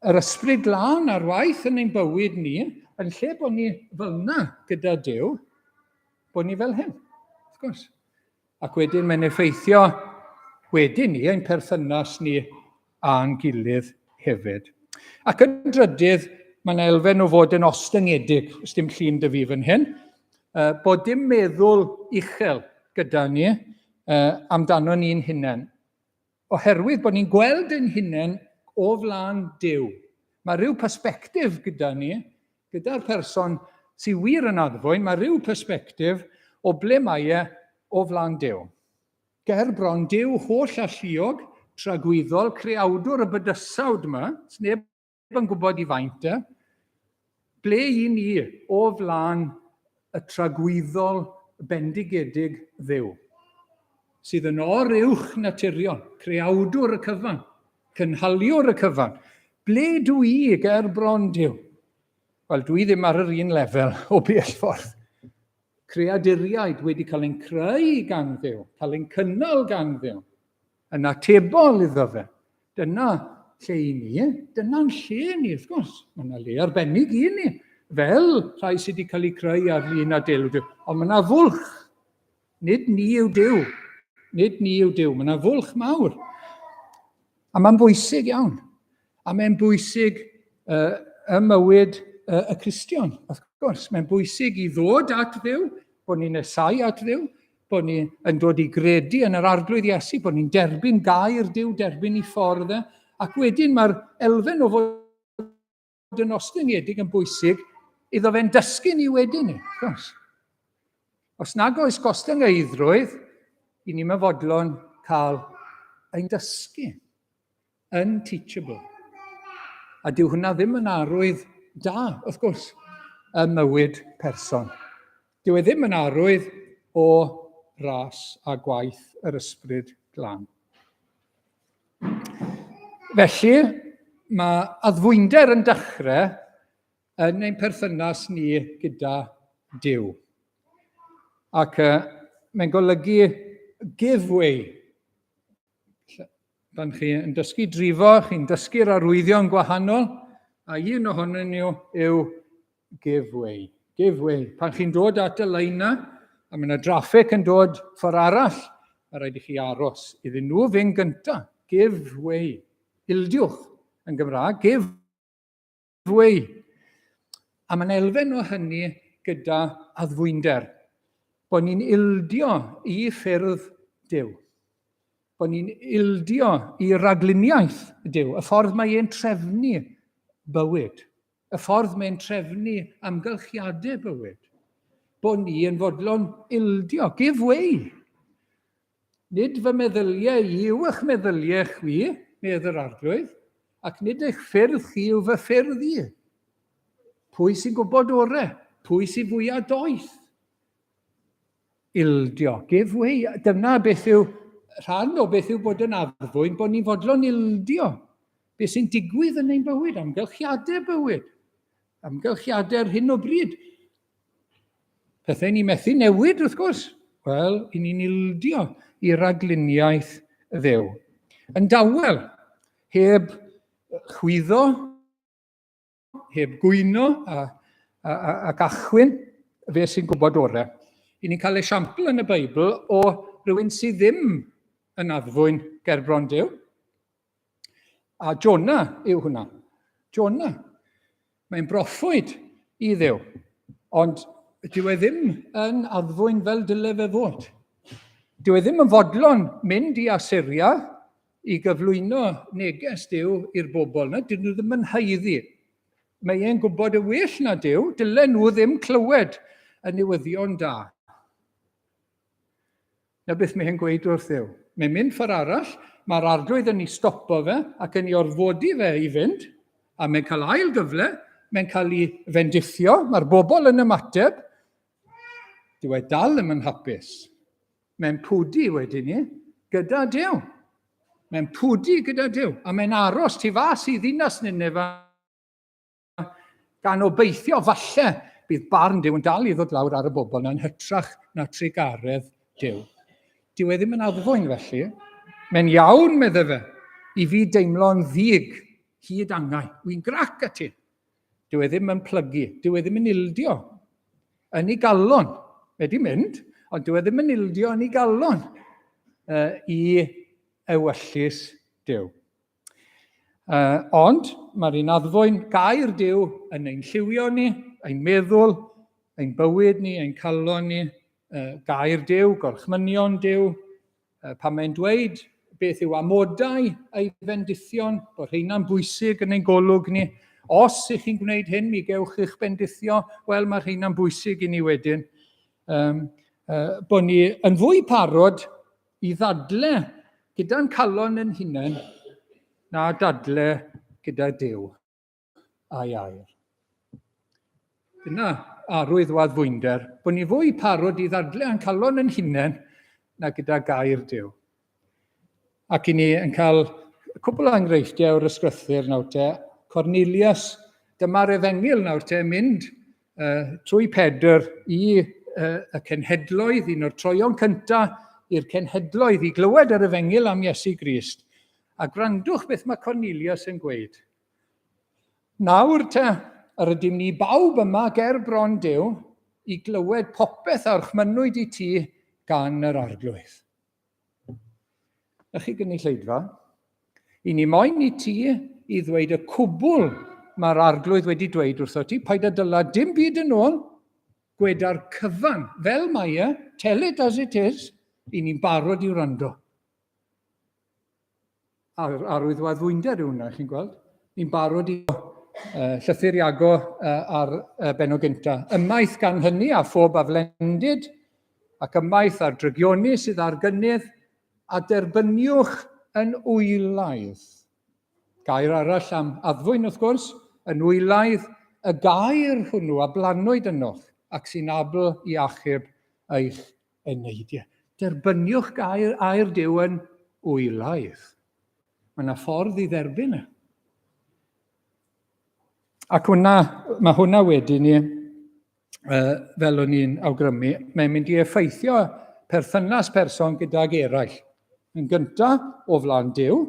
yr ysbryd glân ar waith yn ein bywyd ni, yn lle bod ni fel yna gyda Duw, bod ni fel hyn, wrth gwrs. Ac wedyn mae'n effeithio wedyn ni, ein perthynas ni a'n gilydd hefyd. Ac yn drydydd, mae'n elfen o fod yn ostyngedig, os dim llun dy fi fan hyn, bod dim meddwl uchel gyda ni amdano ni'n hunain. Oherwydd bod ni'n gweld ein hunain o flaen Duw. Mae rhyw persbectif gyda ni, gyda'r person sy'n wir yn addfwyn, mae rhyw persbectif o ble mae e o flaen Duw. Ger bron Duw holl alluog, tragwyddol, creawdwr y bydysawd yma, sneb yn gwybod i faint e, ble i ni o flaen y tragwyddol bendigedig Dduw, sydd yn o'r uwch naturiol, creawdwr y cyfan, cynhaliwr y cyfan. Ble dwi i ger bron Duw? Wel, dwi ddim ar yr un lefel o bell ffordd. Creaduriaid wedi cael ein creu gan Dduw, cael ein cynnal gan Dduw, yn atebol iddo fe. Dyna lle i ni, dyna'n lle ni, wrth gwrs. Mae yna le arbennig i ni, fel rhai sydd wedi cael eu creu ar lun a Duw. Ond mae yna fwlch. Nid ni yw Duw. Nid ni yw Duw. Mae yna fwlch mawr. A mae'n bwysig iawn. A mae'n bwysig y mywyd y Cristion. Wrth gwrs, mae'n bwysig i ddod at Dduw, bod ni'n nesau at Dduw, bod ni yn dod i gredu yn yr arglwydd Iesu, bod ni'n derbyn gair Duw, derbyn i ffordd e, ac wedyn mae'r elfen o fod yn ostyngedig yn bwysig iddo fe'n dysgu ni wedyn ni. Os nag oes gostyngeidrwydd, i ni'n fodlon cael ein dysgu, unteachable. A dyw hwnna ddim yn arwydd da, wrth gwrs, y mywyd person. Dyw e ddim yn arwydd o ras a gwaith yr ysbryd glân. Felly, mae addfwynder yn dechrau yn ein perthynas ni gyda Duw. Ac mae'n golygu give way. Pan chi yn dysgu drifo, chi'n dysgu'r arwyddion gwahanol, a un ohonyn nhw yw give way. Give way. Pan chi'n dod at y leina, a mae yna draffic yn dod ffordd arall, mae rhaid i chi aros iddyn nhw fynd gyntaf. Give way. Ildiwch yn Gymraeg. Give way. A mae'n elfen o hynny gyda addfwynder. Bod ni'n ildio i ffyrdd Duw. Bod ni'n ildio i ragluniaeth Duw. Y ffordd mae e'n trefnu bywyd. Y ffordd mae'n trefnu amgylchiadau bywyd. Bod ni yn fodlon ildio. Give way. Nid fy meddyliau yw eich meddyliau chwi, medd yr arglwydd, ac nid eich ffyrdd chi yw fy ffyrdd i. Pwy sy'n gwybod orau? Pwy sy'n fwyaf doeth? Ildio. Give way. Dyna beth yw, rhan o beth yw bod yn addfwyn, bod ni'n fodlon ildio. Beth sy'n digwydd yn ein bywyd, amgylchiadau bywyd. Amgylchiadau ar hyn o bryd. Pethau ni methu newid, wrth gwrs. Wel, i ni'n ildio i ragluniaeth Dduw. Yn dawel, heb chwyddo, heb gwyno ac achwyn, fe sy'n gwybod orau. I ni'n cael esiampl yn y Beibl o rhywun sydd ddim yn addfwyn ger bron Duw. A Jona yw hwnna. Jona. Mae'n broffwyd i Dduw. Ond dyw e ddim yn addfwyn fel dyle fe fod. Dyw e ddim yn fodlon mynd i Asyria i gyflwyno neges Duw i'r bobl yna. Dyn nhw ddim yn haeddu. Mae e'n gwybod y well na Duw, dylen nhw ddim clywed y newyddion da. Na beth mae e'n gweud wrth Dduw. Mae'n mynd ffordd arall, mae'r arglwydd yn ei stopo fe ac yn ei orfodi fe i fynd, a mae'n cael ail gyfle, mae'n cael ei fendithio, mae'r bobl yn ymateb, dyw e dal ddim yn hapus. Mae'n pwdi wedyn ni gyda Duw. Mae'n pwdi gyda Duw, a mae'n aros tu fas i ddinas Nineve gan obeithio falle bydd barn Duw yn dal i ddod lawr ar y bobl yn hytrach na trigaredd Duw. Dyw e ddim yn addfwyn felly. Mae'n iawn, medde fe, i fi deimlo'n ddig hyd angau. Wy'n grac at ti. Dyw e ddim yn plygu. Dyw e ddim yn ildio yn ei galon. Mae di mynd, ond dyw e ddim yn ildio yn ei galon i ewyllus Duw. Ond mae'r un addfwyn gair Duw yn ein lliwio ni, ein meddwl, ein bywyd ni, ein calon ni, gair Duw, gorchmynion Duw, pan mae'n dweud beth yw amodau ei fendithion, bod rheina'n bwysig yn ein golwg ni, Os ych chi'n gwneud hyn, mi gewch eich bendithio, wel mae hynna'n bwysig i ni wedyn. Bod ni yn fwy parod i ddadle gyda'n calon yn hunain na dadle gyda Duw a'i air. Dyna arwydd waddfwynder, bod ni fwy parod i ddadle yn calon yn hunain na gyda gair Duw. Ac i ni yn cael cwbl o enghreifftiau o'r ysgrythyr nawr te. Cornelius, dyma'r efengyl nawr te, mynd trwy Pedr i y cenhedloedd, un o'r troion cyntaf i'r cenhedloedd i glywed yr efengyl am Iesu Grist. A gwrandwch beth mae Cornelius yn gweud. Nawr te, yr ydym ni bawb yma ger bron Duw i glywed popeth a'r chmynwyd i ti gan yr arglwydd. Ych chi gynulleidfa? I ni moyn i ti i ddweud y cwbl mae'r arglwydd wedi dweud wrtho ti, paid a dyla dim byd yn ôl, gweda'r cyfan, fel mae e, tell it as it is, i ni'n barod i wrando. Arwydd waddfwynder yw hwnna, chi'n gweld? Ni'n barod i llythyr Iago ar benno gynta. Ymaith gan hynny a phob aflendid, ac ymaith ar drygioni sydd ar gynnydd, a derbyniwch yn wylaidd. Gair arall am addfwyn wrth gwrs, yn wylaidd y gair hwnnw a blanwyd ynoch, ac sy'n abl i achub eich eneidiau. Derbyniwch air Duw yn wylaidd. Mae yna ffordd i dderbyn e. Ac mae hwnna wedi ni, fel o'n i'n awgrymu, mae'n mynd i effeithio perthynas person gydag eraill. Yn gyntaf o flaen Duw,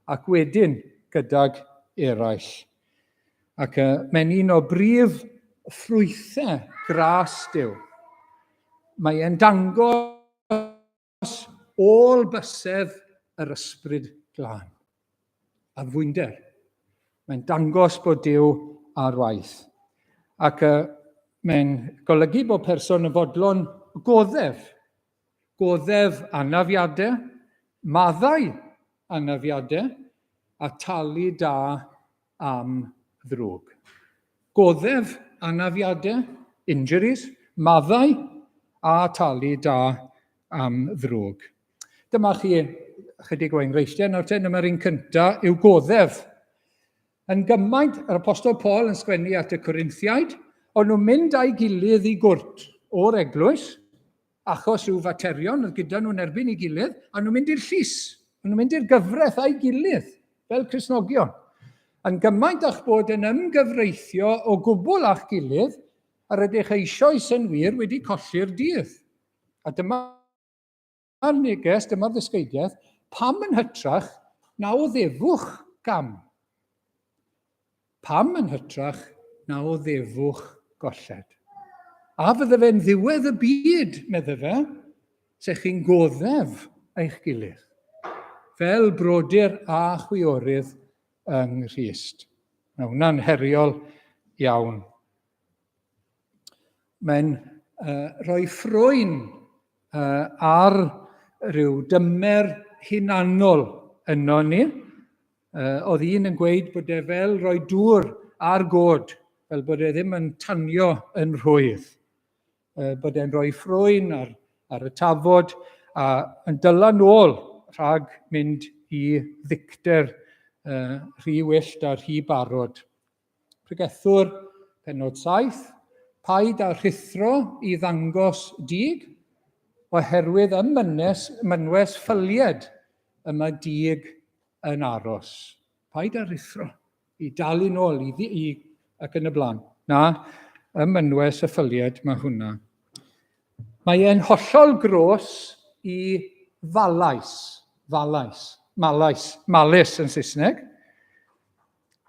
ac wedyn gydag eraill. Ac mae'n un o brif ffrwythau gras Duw. Mae e'n dangos ôl bysedd yr ysbryd glân. Addfwynder. Mae'n dangos bod Duw ar waith. Ac mae'n golygu bod person yn fodlon goddef. Goddef anafiadau, maddau anafiadau, a talu da am ddrwg. Goddef anafiadau, injuries, maddau, a talu da am ddrwg. Dyma chi chydig o enghreifftiau nawr te, dyma'r un cyntaf yw goddef. Yn gymaint, yr apostol Paul yn sgwennu at y Corinthiaid, o'n nhw'n mynd â'i gilydd i gwrt o'r eglwys, achos yw faterion oedd gyda nhw'n erbyn ei gilydd, a nhw'n mynd i'r llys, nhw'n mynd i'r gyfraith a'i gilydd, fel Cristnogion. Yn gymaint a'ch bod yn ymgyfreithio o gwbl a'ch gilydd, ar ydych eisoes yn wir wedi colli'r dydd. A dyma'r neges, dyma'r ddysgeidiaeth, pam yn hytrach na o ddefwch gam. Pam yn hytrach na o ddefwch golled. A fydde fe'n ddiwedd y byd, medde fe, sech chi'n goddef eich gilydd. Fel brodyr a chwiorydd yng Nghrist. Mae hwnna'n heriol iawn. Mae'n rhoi ffrwyn ar ryw dymer hunanol yno ni. Oedd un yn gweud bod e fel rhoi dŵr ar god, fel bod e ddim yn tanio yn rhwydd. Bod e'n rhoi ffrwyn ar y tafod a yn dylan nôl rhag mynd i ddicter rhy wyllt a rhy barod. Pregethwr pennod 7, paid â rhithro i ddangos dig, oherwydd mynwes ffylied y mae dig yn aros. Paid â rhithro i dalu nôl ac yn y blaen. Na, mynwes y ffylied mae hwnna. Mae e'n hollol gros i malus yn Saesneg.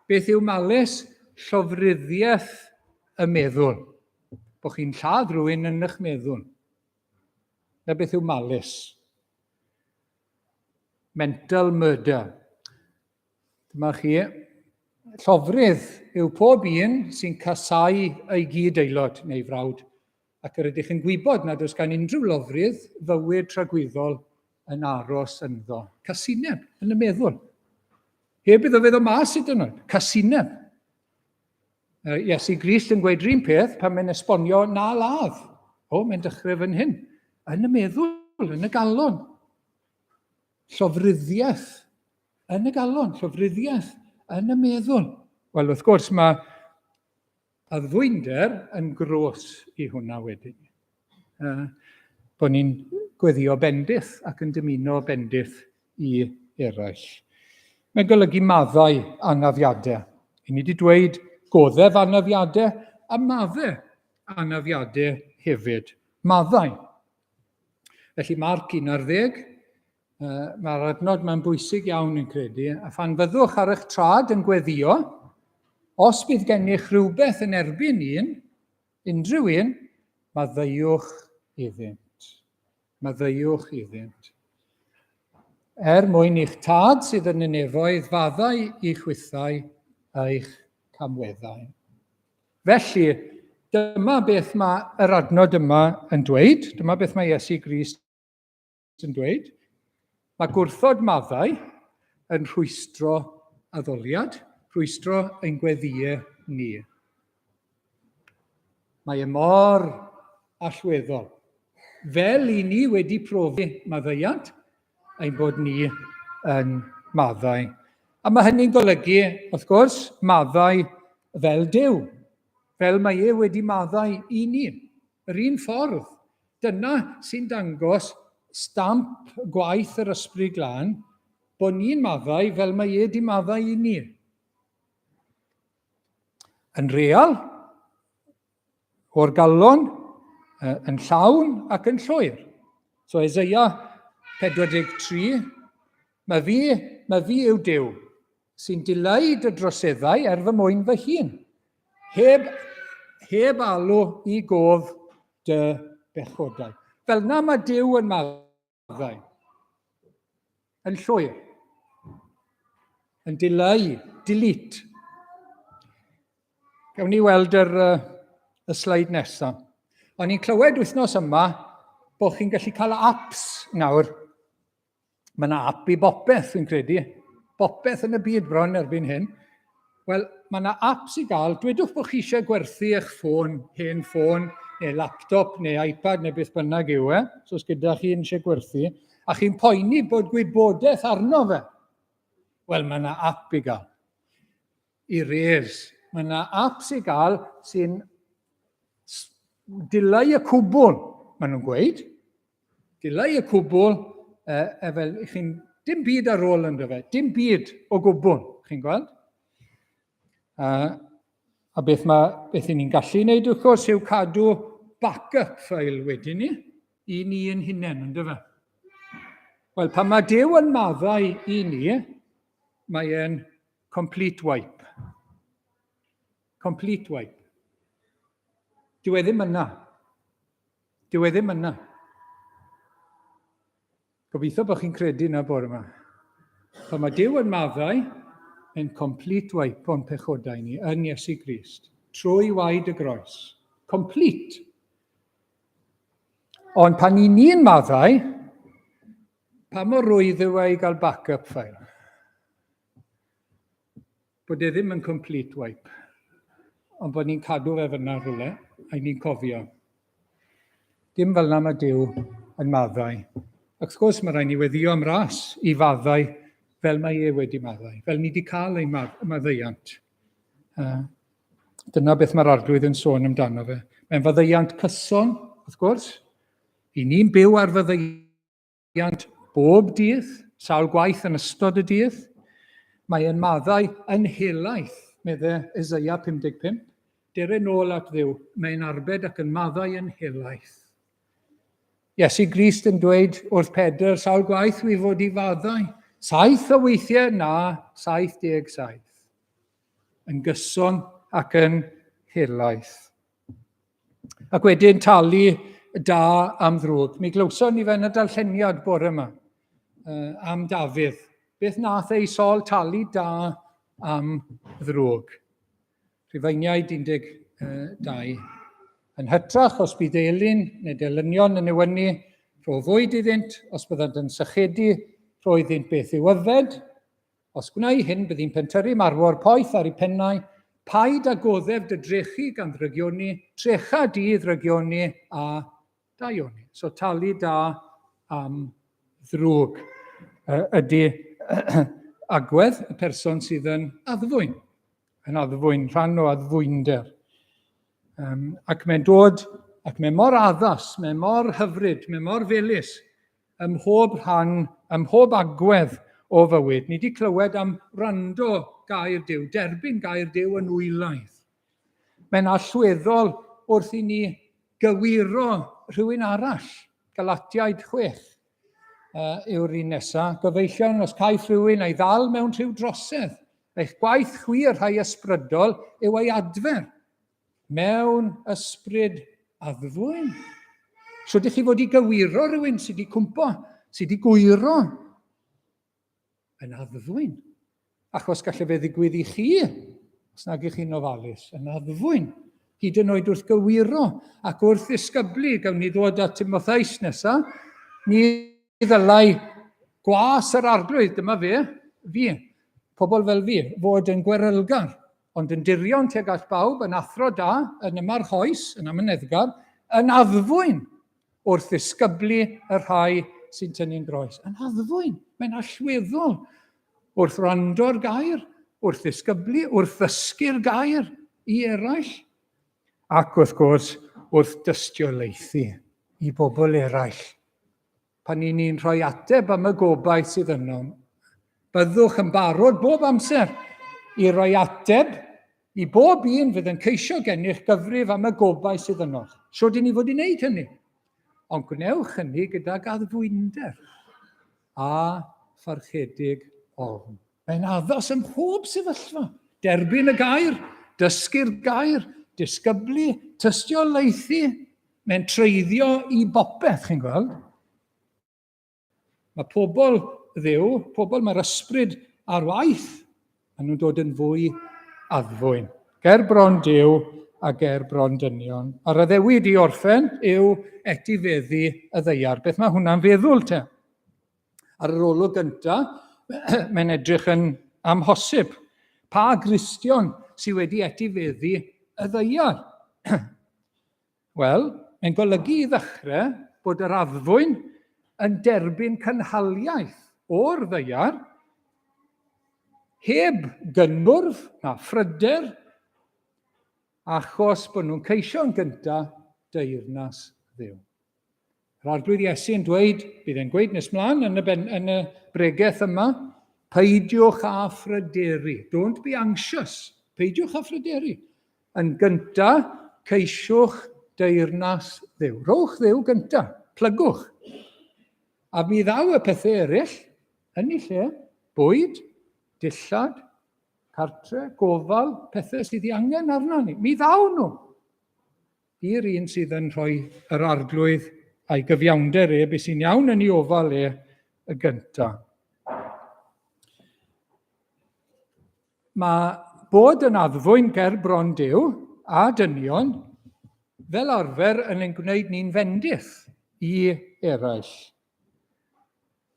Beth yw malus? Llofruddiaeth y meddwl. Bo chi'n lladd rhywun yn eich meddwl. Na beth yw malus? Mental murder. Dyma chi, llofrydd yw pob un sy'n casau ei gyd aelod neu frawd, ac yr ydych yn gwybod nad oes gan unrhyw lofrydd fywyd tragwyddol yn aros ynddo. Casineb yn y meddwl. Heb iddo fe ddod mas hyd yn oed. Casineb. Iesu Grist yn gweud rhywun peth pan mae'n esbonio na ladd. Mae'n dechrau fan hyn. Yn y meddwl, yn y galon. Llofruddiaeth yn y galon. Llofruddiaeth yn y meddwl. Wel, wrth gwrs, mae addwynder yn gros i hwnna wedyn. Bod ni'n gweddio bendith ac yn dymuno bendith i eraill. Mae'n golygu maddau anafiadau. I ni wedi dweud goddef anafiadau a maddau anafiadau hefyd. Maddau. Felly Marc 11, mae'r adnod mae'n bwysig iawn yn credu, a phan fyddwch ar eich trad yn gweddio, os bydd gennych rhywbeth yn erbyn unrhyw un, maddeuwch iddynt. Maddeuwch iddynt. Mwyn i'ch tad sydd yn y nefoedd faddau i'ch wythau a'ch camweddau. Felly, dyma beth mae yr adnod yma yn dweud, dyma beth mae Iesu Grist yn dweud. Mae gwrthod maddau yn rhwystro addoliad, rhwystro ein gweddiau ni. Mae mor allweddol. Fel i ni wedi profi maddeuad, ein bod ni yn maddau. A mae hynny'n golygu, wrth gwrs, maddau fel Duw. Fel mae wedi maddau i ni. Yr un ffordd. Dyna sy'n dangos stamp gwaith yr Ysbryd Glân, bod ni'n maddau fel mae wedi maddau i ni. Yn real, o'r galon, yn llawn ac yn llwyr. So Eseia 43, mae fi yw Duw sy'n dileu dy droseddau fy mwyn fy hun, heb alw i gof dy bechodau. Fel na mae Duw yn maddau, yn llwyr, yn dileu, delete. Gawn ni weld y sleid nesaf. O'n i'n clywed wythnos yma bod chi'n gallu cael apps nawr. Mae yna app i bopeth, fi'n credu. Bopeth yn y byd bron erbyn hyn. Wel, mae yna apps i gael. Dwedwch bod chi eisiau gwerthu eich ffôn, hen ffôn, neu laptop, neu iPad, neu beth bynnag yw e. So os gyda chi eisiau gwerthu. A chi'n poeni bod gwybodaeth arno fe. Wel, mae yna app i gael. I res. Mae yna apps i gael sy'n dileu y cwbl, maen nhw'n gweud. Dileu y cwbl, fel chi'n dim byd ar ôl ynddo fe, dim byd o gwbl, chi'n gweld? A beth i ni'n gallu wneud, wrth gwrs, yw cadw backup file wedyn ni, i ni yn hunain, ynddo fe. Wel, pan mae Duw yn maddau i ni, mae'n complete wipe. Complete wipe. Dyw e ddim yna. Dyw e ddim yna. Gobeithio bod chi'n credu yna bore yma. Pan mae Duw yn maddau, yn complete wipe o'n pechodau ni, yn Iesu Grist, trwy waed y groes. Complete. Ond pan i ni'n maddau, pa mor rwydd yw e i gael backup file? Bod e ddim yn complete wipe. Ond bod ni'n cadw fe fyna rhywle, a ni'n cofio. Dim fel na mae Duw yn maddau. Ac wrth gwrs, mae rhaid ni weddio am ras i faddau fel mae wedi maddau, fel ni wedi cael ei maddeuant. Dyna beth mae'r arglwydd yn sôn amdano fe. Mae'n faddeuant cyson, wrth gwrs. I ni'n byw ar faddeuant bob dydd, sawl gwaith yn ystod y dydd. Mae'n maddau yn helaeth, meddwl Eseia 55. Dere nôl at Dduw, mae'n arbed ac yn maddau yn helaeth. Iesu Grist yn dweud wrth Pedr, sawl gwaith wi fod i faddau. 7 o weithiau, na, 77. Yn gyson ac yn helaeth. Ac wedyn talu da am ddrwg. Mi glywson ni fe yn y darlleniad bore yma am Dafydd. Beth nath ei Sol talu da am ddrwg. Rhufeiniaid 12. Yn hytrach os bydd elyn neu delynion yn ewynu rho fwyd iddynt, os byddant yn sychedu, roedd iddynt beth yw yfed. Os gwneud hyn, bydd hi'n pentyrru marwor poeth ar ei pennau, Paid â goddef dy drechu gan ddrygioni, trecha di ddrygioni a daioni. So talu da am ddrwg ydy agwedd y person sydd yn addfwyn. Yn addfwyn, rhan o addfwynder. Ac mae'n dod, ac mae mor addas, mae mor hyfryd, mae mor felys, ym mhob rhan, ym mhob agwedd o fywyd. Ni wedi clywed am rando gair Duw, derbyn gair Duw yn wylaidd. Mae'n allweddol wrth i ni gywiro rhywun arall. Galatiaid 6 yw'r un nesaf. Gyfeillion os caiff rhywun ei ddal mewn rhyw drosedd. Eich gwaith chwir rhai ysbrydol yw ei adfer mewn ysbryd addfwyn. So ydych chi fod i gywiro rhywun sydd wedi cwmpo, sydd wedi gwyro yn addfwyn. Achos gallai fe ddigwydd i chi, os nag ych chi'n ofalus, yn addfwyn. Hyd yn oed wrth gywiro ac wrth ddisgyblu, gawn ni ddod at Timotheus nesaf, ni ddylai gwas yr arglwydd, dyma fi, pobl fel fi, fod yn gwerylgar, ond yn dirion tuag at bawb, yn athro da, yn ymarchoes, yn amyneddgar, yn addfwyn wrth ddisgyblu y rhai sy'n tynnu'n groes. Yn addfwyn, mae'n allweddol wrth rando'r gair, wrth ddisgyblu, wrth ddysgu'r gair i eraill, ac wrth gwrs wrth dystiolaethu i bobl eraill. Pan ni'n rhoi ateb am y gobaith sydd yno, byddwch yn barod bob amser i roi ateb i bob un fydd yn ceisio gennych gyfrif am y gobaith sydd yno. So dyn ni fod i wneud hynny. Ond gwnewch hynny gydag addfwynder a pharchedig ofn. Mae'n addas ym mhob sefyllfa. Derbyn y gair, dysgu'r gair, disgyblu, tystiolaethu. Mae'n treiddio i bopeth, chi'n gweld. Mae pobl ddew, pobl mae'r ysbryd ar waith, a nhw'n dod yn fwy addfwyn. Ger bron Duw a ger bron dynion. A'r addewid i orffen yw etifeddu y ddeiar. Beth mae hwnna'n feddwl te? Ar yr olwg gyntaf, mae'n edrych yn amhosib. Pa Gristion sydd wedi etifeddu y ddeiar? Wel, mae'n golygu i ddechrau bod yr addfwyn yn derbyn cynhaliaeth o'r ddeiar, heb gynmwrf na phryder, achos bod nhw'n ceisio yn gyntaf deyrnas Dduw. Yr arglwydd Iesu'n dweud, bydd e'n gweud nes mlaen yn y bregaeth yma, peidiwch â phryderu. Don't be anxious. Peidiwch â phryderu. Yn gyntaf, ceisiwch deyrnas Dduw. Rowch Dduw gyntaf. Plygwch. A mi ddaw y pethau eraill, yn ei lle, bwyd, dillad, cartre, gofal, pethau sydd ei angen arno ni. Mi ddaw nhw. I'r un sydd yn rhoi yr arglwydd a'i gyfiawnder beth sy'n iawn yn ei ofal y gyntaf. Mae bod yn addfwyn ger bron Duw a dynion fel arfer yn ein gwneud ni'n fendith i eraill.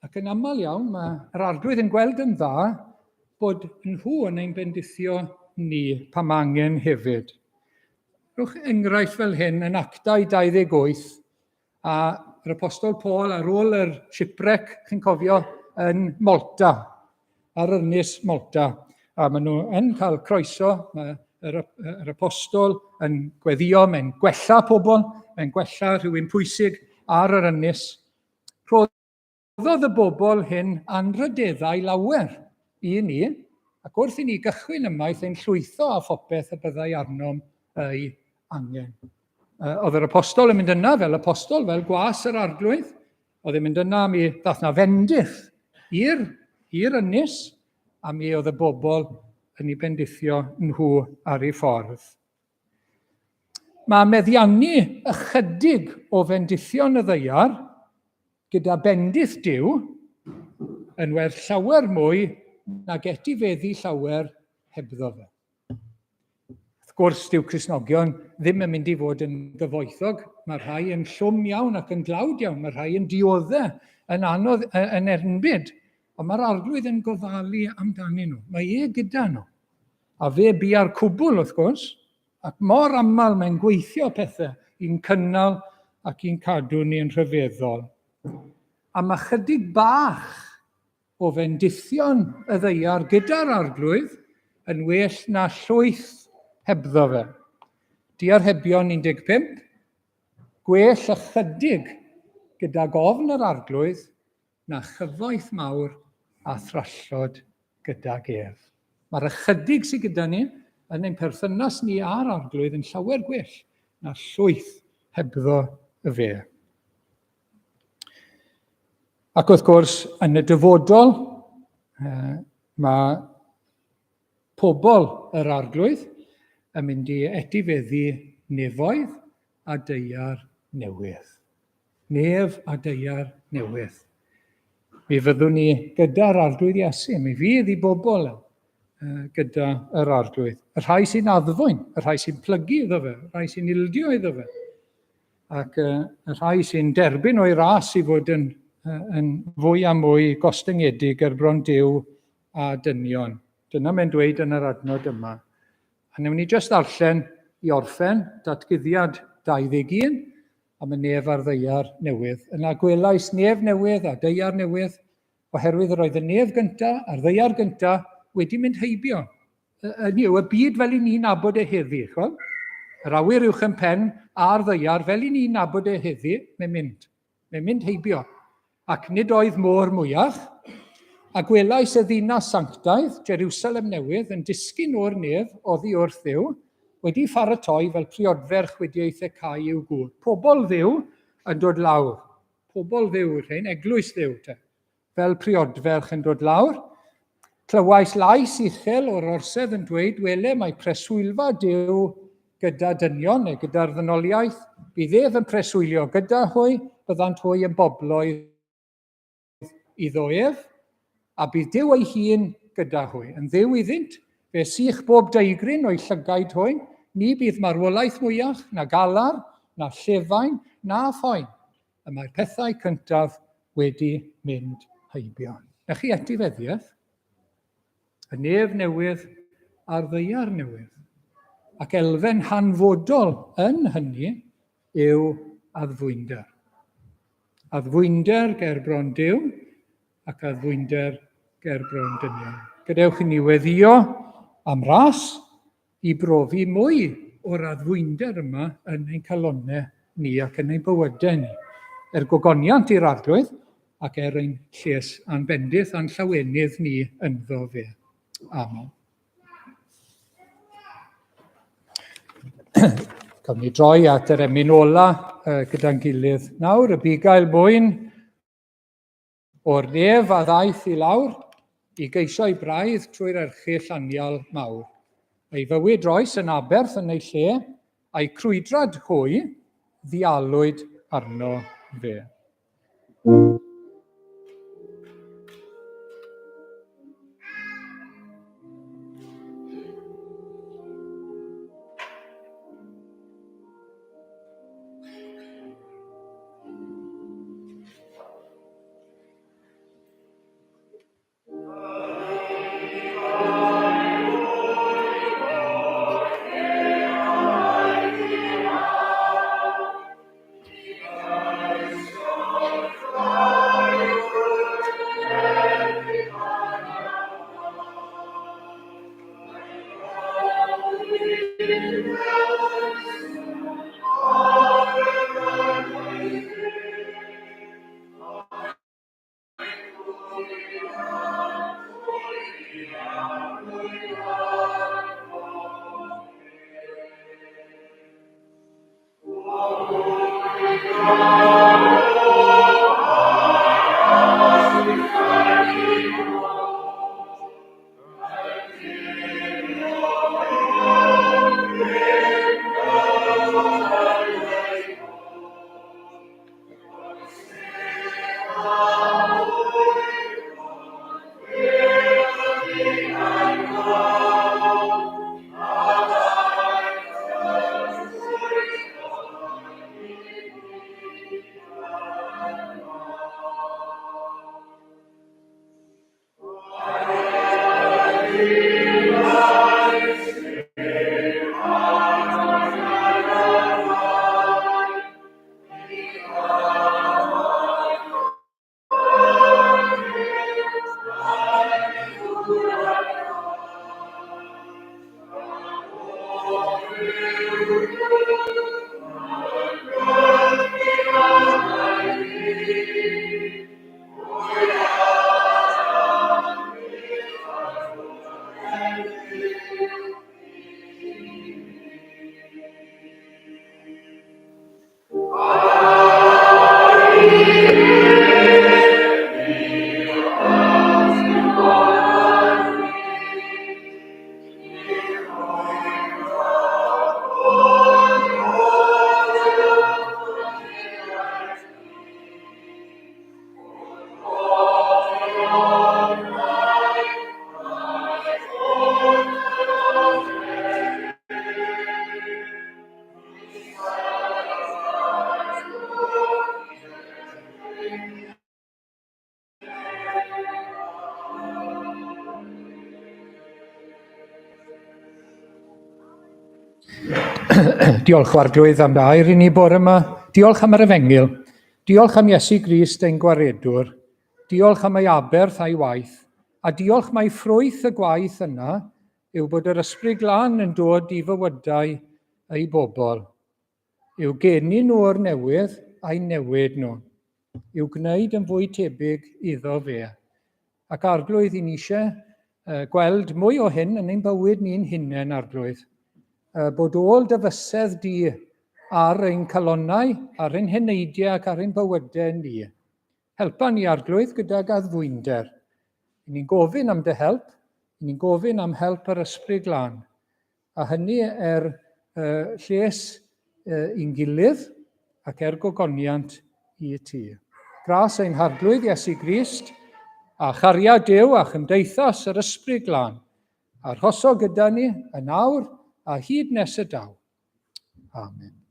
Ac yn aml iawn, mae'r arglwydd yn gweld yn dda bod nhw yn ein bendithio ni pam angen hefyd. Rwch enghraifft fel hyn yn Actau 28, a yr apostol Paul ar ôl yr shipwreck, chi'n cofio, yn Malta, ar ynys Malta. A maen nhw yn cael croeso, yr apostol yn gweddio, mae'n gwella pobl, mae'n gwella rhywun pwysig ar yr ynys. Roddodd y bobl hyn anrydeddau lawer i ni, ac wrth i ni gychwyn ymaith ein llwytho a phopeth y byddai arnom ei angen. Oedd yr apostol yn mynd yna fel apostol, fel gwas yr arglwydd. Oedd yn mynd yna, mi ddath na fendith i'r ynys, a mi oedd y bobl yn ei bendithio nhw ar ei ffordd. Mae meddiannu ychydig o fendithion y ddeiar gyda bendith Duw yn werth llawer mwy nag etifeddu llawer hebddo fe. Wrth gwrs, dyw Cristnogion ddim yn mynd i fod yn gyfoethog. Mae rhai yn llwm iawn ac yn glawd iawn. Mae rhai yn dioddau, yn anodd, yn ernbyd. Ond mae'r arglwydd yn gofalu amdanyn nhw. Mae gyda nhw. A fe bu ar cwbl, wrth gwrs, ac mor aml mae'n gweithio pethau i'n cynnal ac i'n cadw ni'n rhyfeddol. A mae chydig bach o fendithion y ddeiar gyda'r arglwydd yn well na llwyth hebddo fe. Diarhebion 15, gwell ychydig gyda gofn yr arglwydd na chyfoeth mawr a thrallod gyda gef. Mae'r ychydig sydd gyda ni yn ein perthynas ni a'r arglwydd yn llawer gwell na llwyth hebddo y fe. Ac wrth gwrs, yn y dyfodol, mae pobl yr arglwydd yn mynd i etifeddu nefoedd a deiar newydd. Nef a deiar newydd. Mi fyddwn ni gyda'r arglwydd Iesu, mi fydd i bobl gyda yr arglwydd. Y rhai sy'n addfwyn, y rhai sy'n plygu iddo fe, y rhai sy'n ildio iddo fe. Ac y rhai sy'n derbyn o'i ras i fod yn fwy a mwy gostyngedig er bron Duw a dynion. Dyna mae'n dweud yn yr adnod yma. A newn ni jyst darllen i orffen datguddiad 21 am y nef a'r ddeiar newydd. Yna gwelais nef newydd a deiar newydd, oherwydd yr oedd y nef gyntaf a'r ddeiar gyntaf wedi mynd heibio. Hynny yw, y byd fel i ni'n nabod e heddi. Yr awyr uwch yn pen a'r ddeiar fel i ni'n nabod e heddi, mae'n mynd heibio. Ac nid oedd môr mwyach, a gwelais y ddinas sanctaidd, Jerusalem newydd, yn disgyn o'r nef oddi wrth Dduw, wedi pharatoi fel priodferch wedi ei thecau i'w gŵr. Pobl Dduw yn dod lawr. Pobl Dduw, rhain, eglwys Dduw, fel priodferch yn dod lawr. Clywais lais uchel o'r orsedd yn dweud, wele mae preswylfa Duw gyda dynion neu gyda'r ddynoliaeth. Bydd ef yn preswylio gyda hwy, byddant hwy yn bobloedd iddo ef, a bydd Duw ei hun gyda hwy. Yn Dduw iddynt, fe sych bob deigryn o'i llygaid hwy, ni bydd marwolaeth mwyach, na galar, na llefain, na phoen. A mae'r pethau cyntaf wedi mynd heibio. Na chi etifeddiaeth? Y nef newydd a'r ddeiar newydd. Ac elfen hanfodol yn hynny yw addfwynder. Addfwynder ger bron Duw ac addfwynder ger bron dynion. Gadewch i ni weddio am ras i brofi mwy o'r addfwynder yma yn ein calonnau ni ac yn ein bywydau ni. Gogoniant i'r arglwydd ac ein lles anbendith a'n llawenydd ni ynddo fe. Amen. Cawn ni droi at yr emyn ola gyda'n gilydd nawr, y bugail mwyn o'r nef a ddaeth i lawr i geisio ei braidd trwy'r erchyll anial mawr. Ei fywyd roes yn aberth yn ei lle, a'i crwydrad hwy ddialwyd arno fe. Diolch o arglwydd am dair i ni bore yma. Diolch am yr efengil. Diolch am Iesu Grist ein gwaredwr. Diolch am ei aberth a'i waith. A diolch mai ffrwyth y gwaith yna yw bod yr ysbryd glân yn dod i fywydau ei bobl. Yw geni nhw'r newydd a'i newid nhw. Yw gwneud yn fwy tebyg iddo fe. Ac arglwydd i ni eisiau gweld mwy o hyn yn ein bywyd ni'n hunain arglwydd. Bod ôl dyfysedd di ar ein calonnau, ar ein heneidiau ac ar ein bywydau ni. Helpa ni arglwydd gydag addfwynder. Ni'n gofyn am dy help, ni'n gofyn am help yr ysbryd glân. A hynny lles i'n gilydd ac gogoniant i ti. Gras ein harglwydd Iesu Grist, a chariad Duw a chymdeithas yr ysbryd glân. A'r hoso gyda ni yn awr a hyd nes y daw. Amen.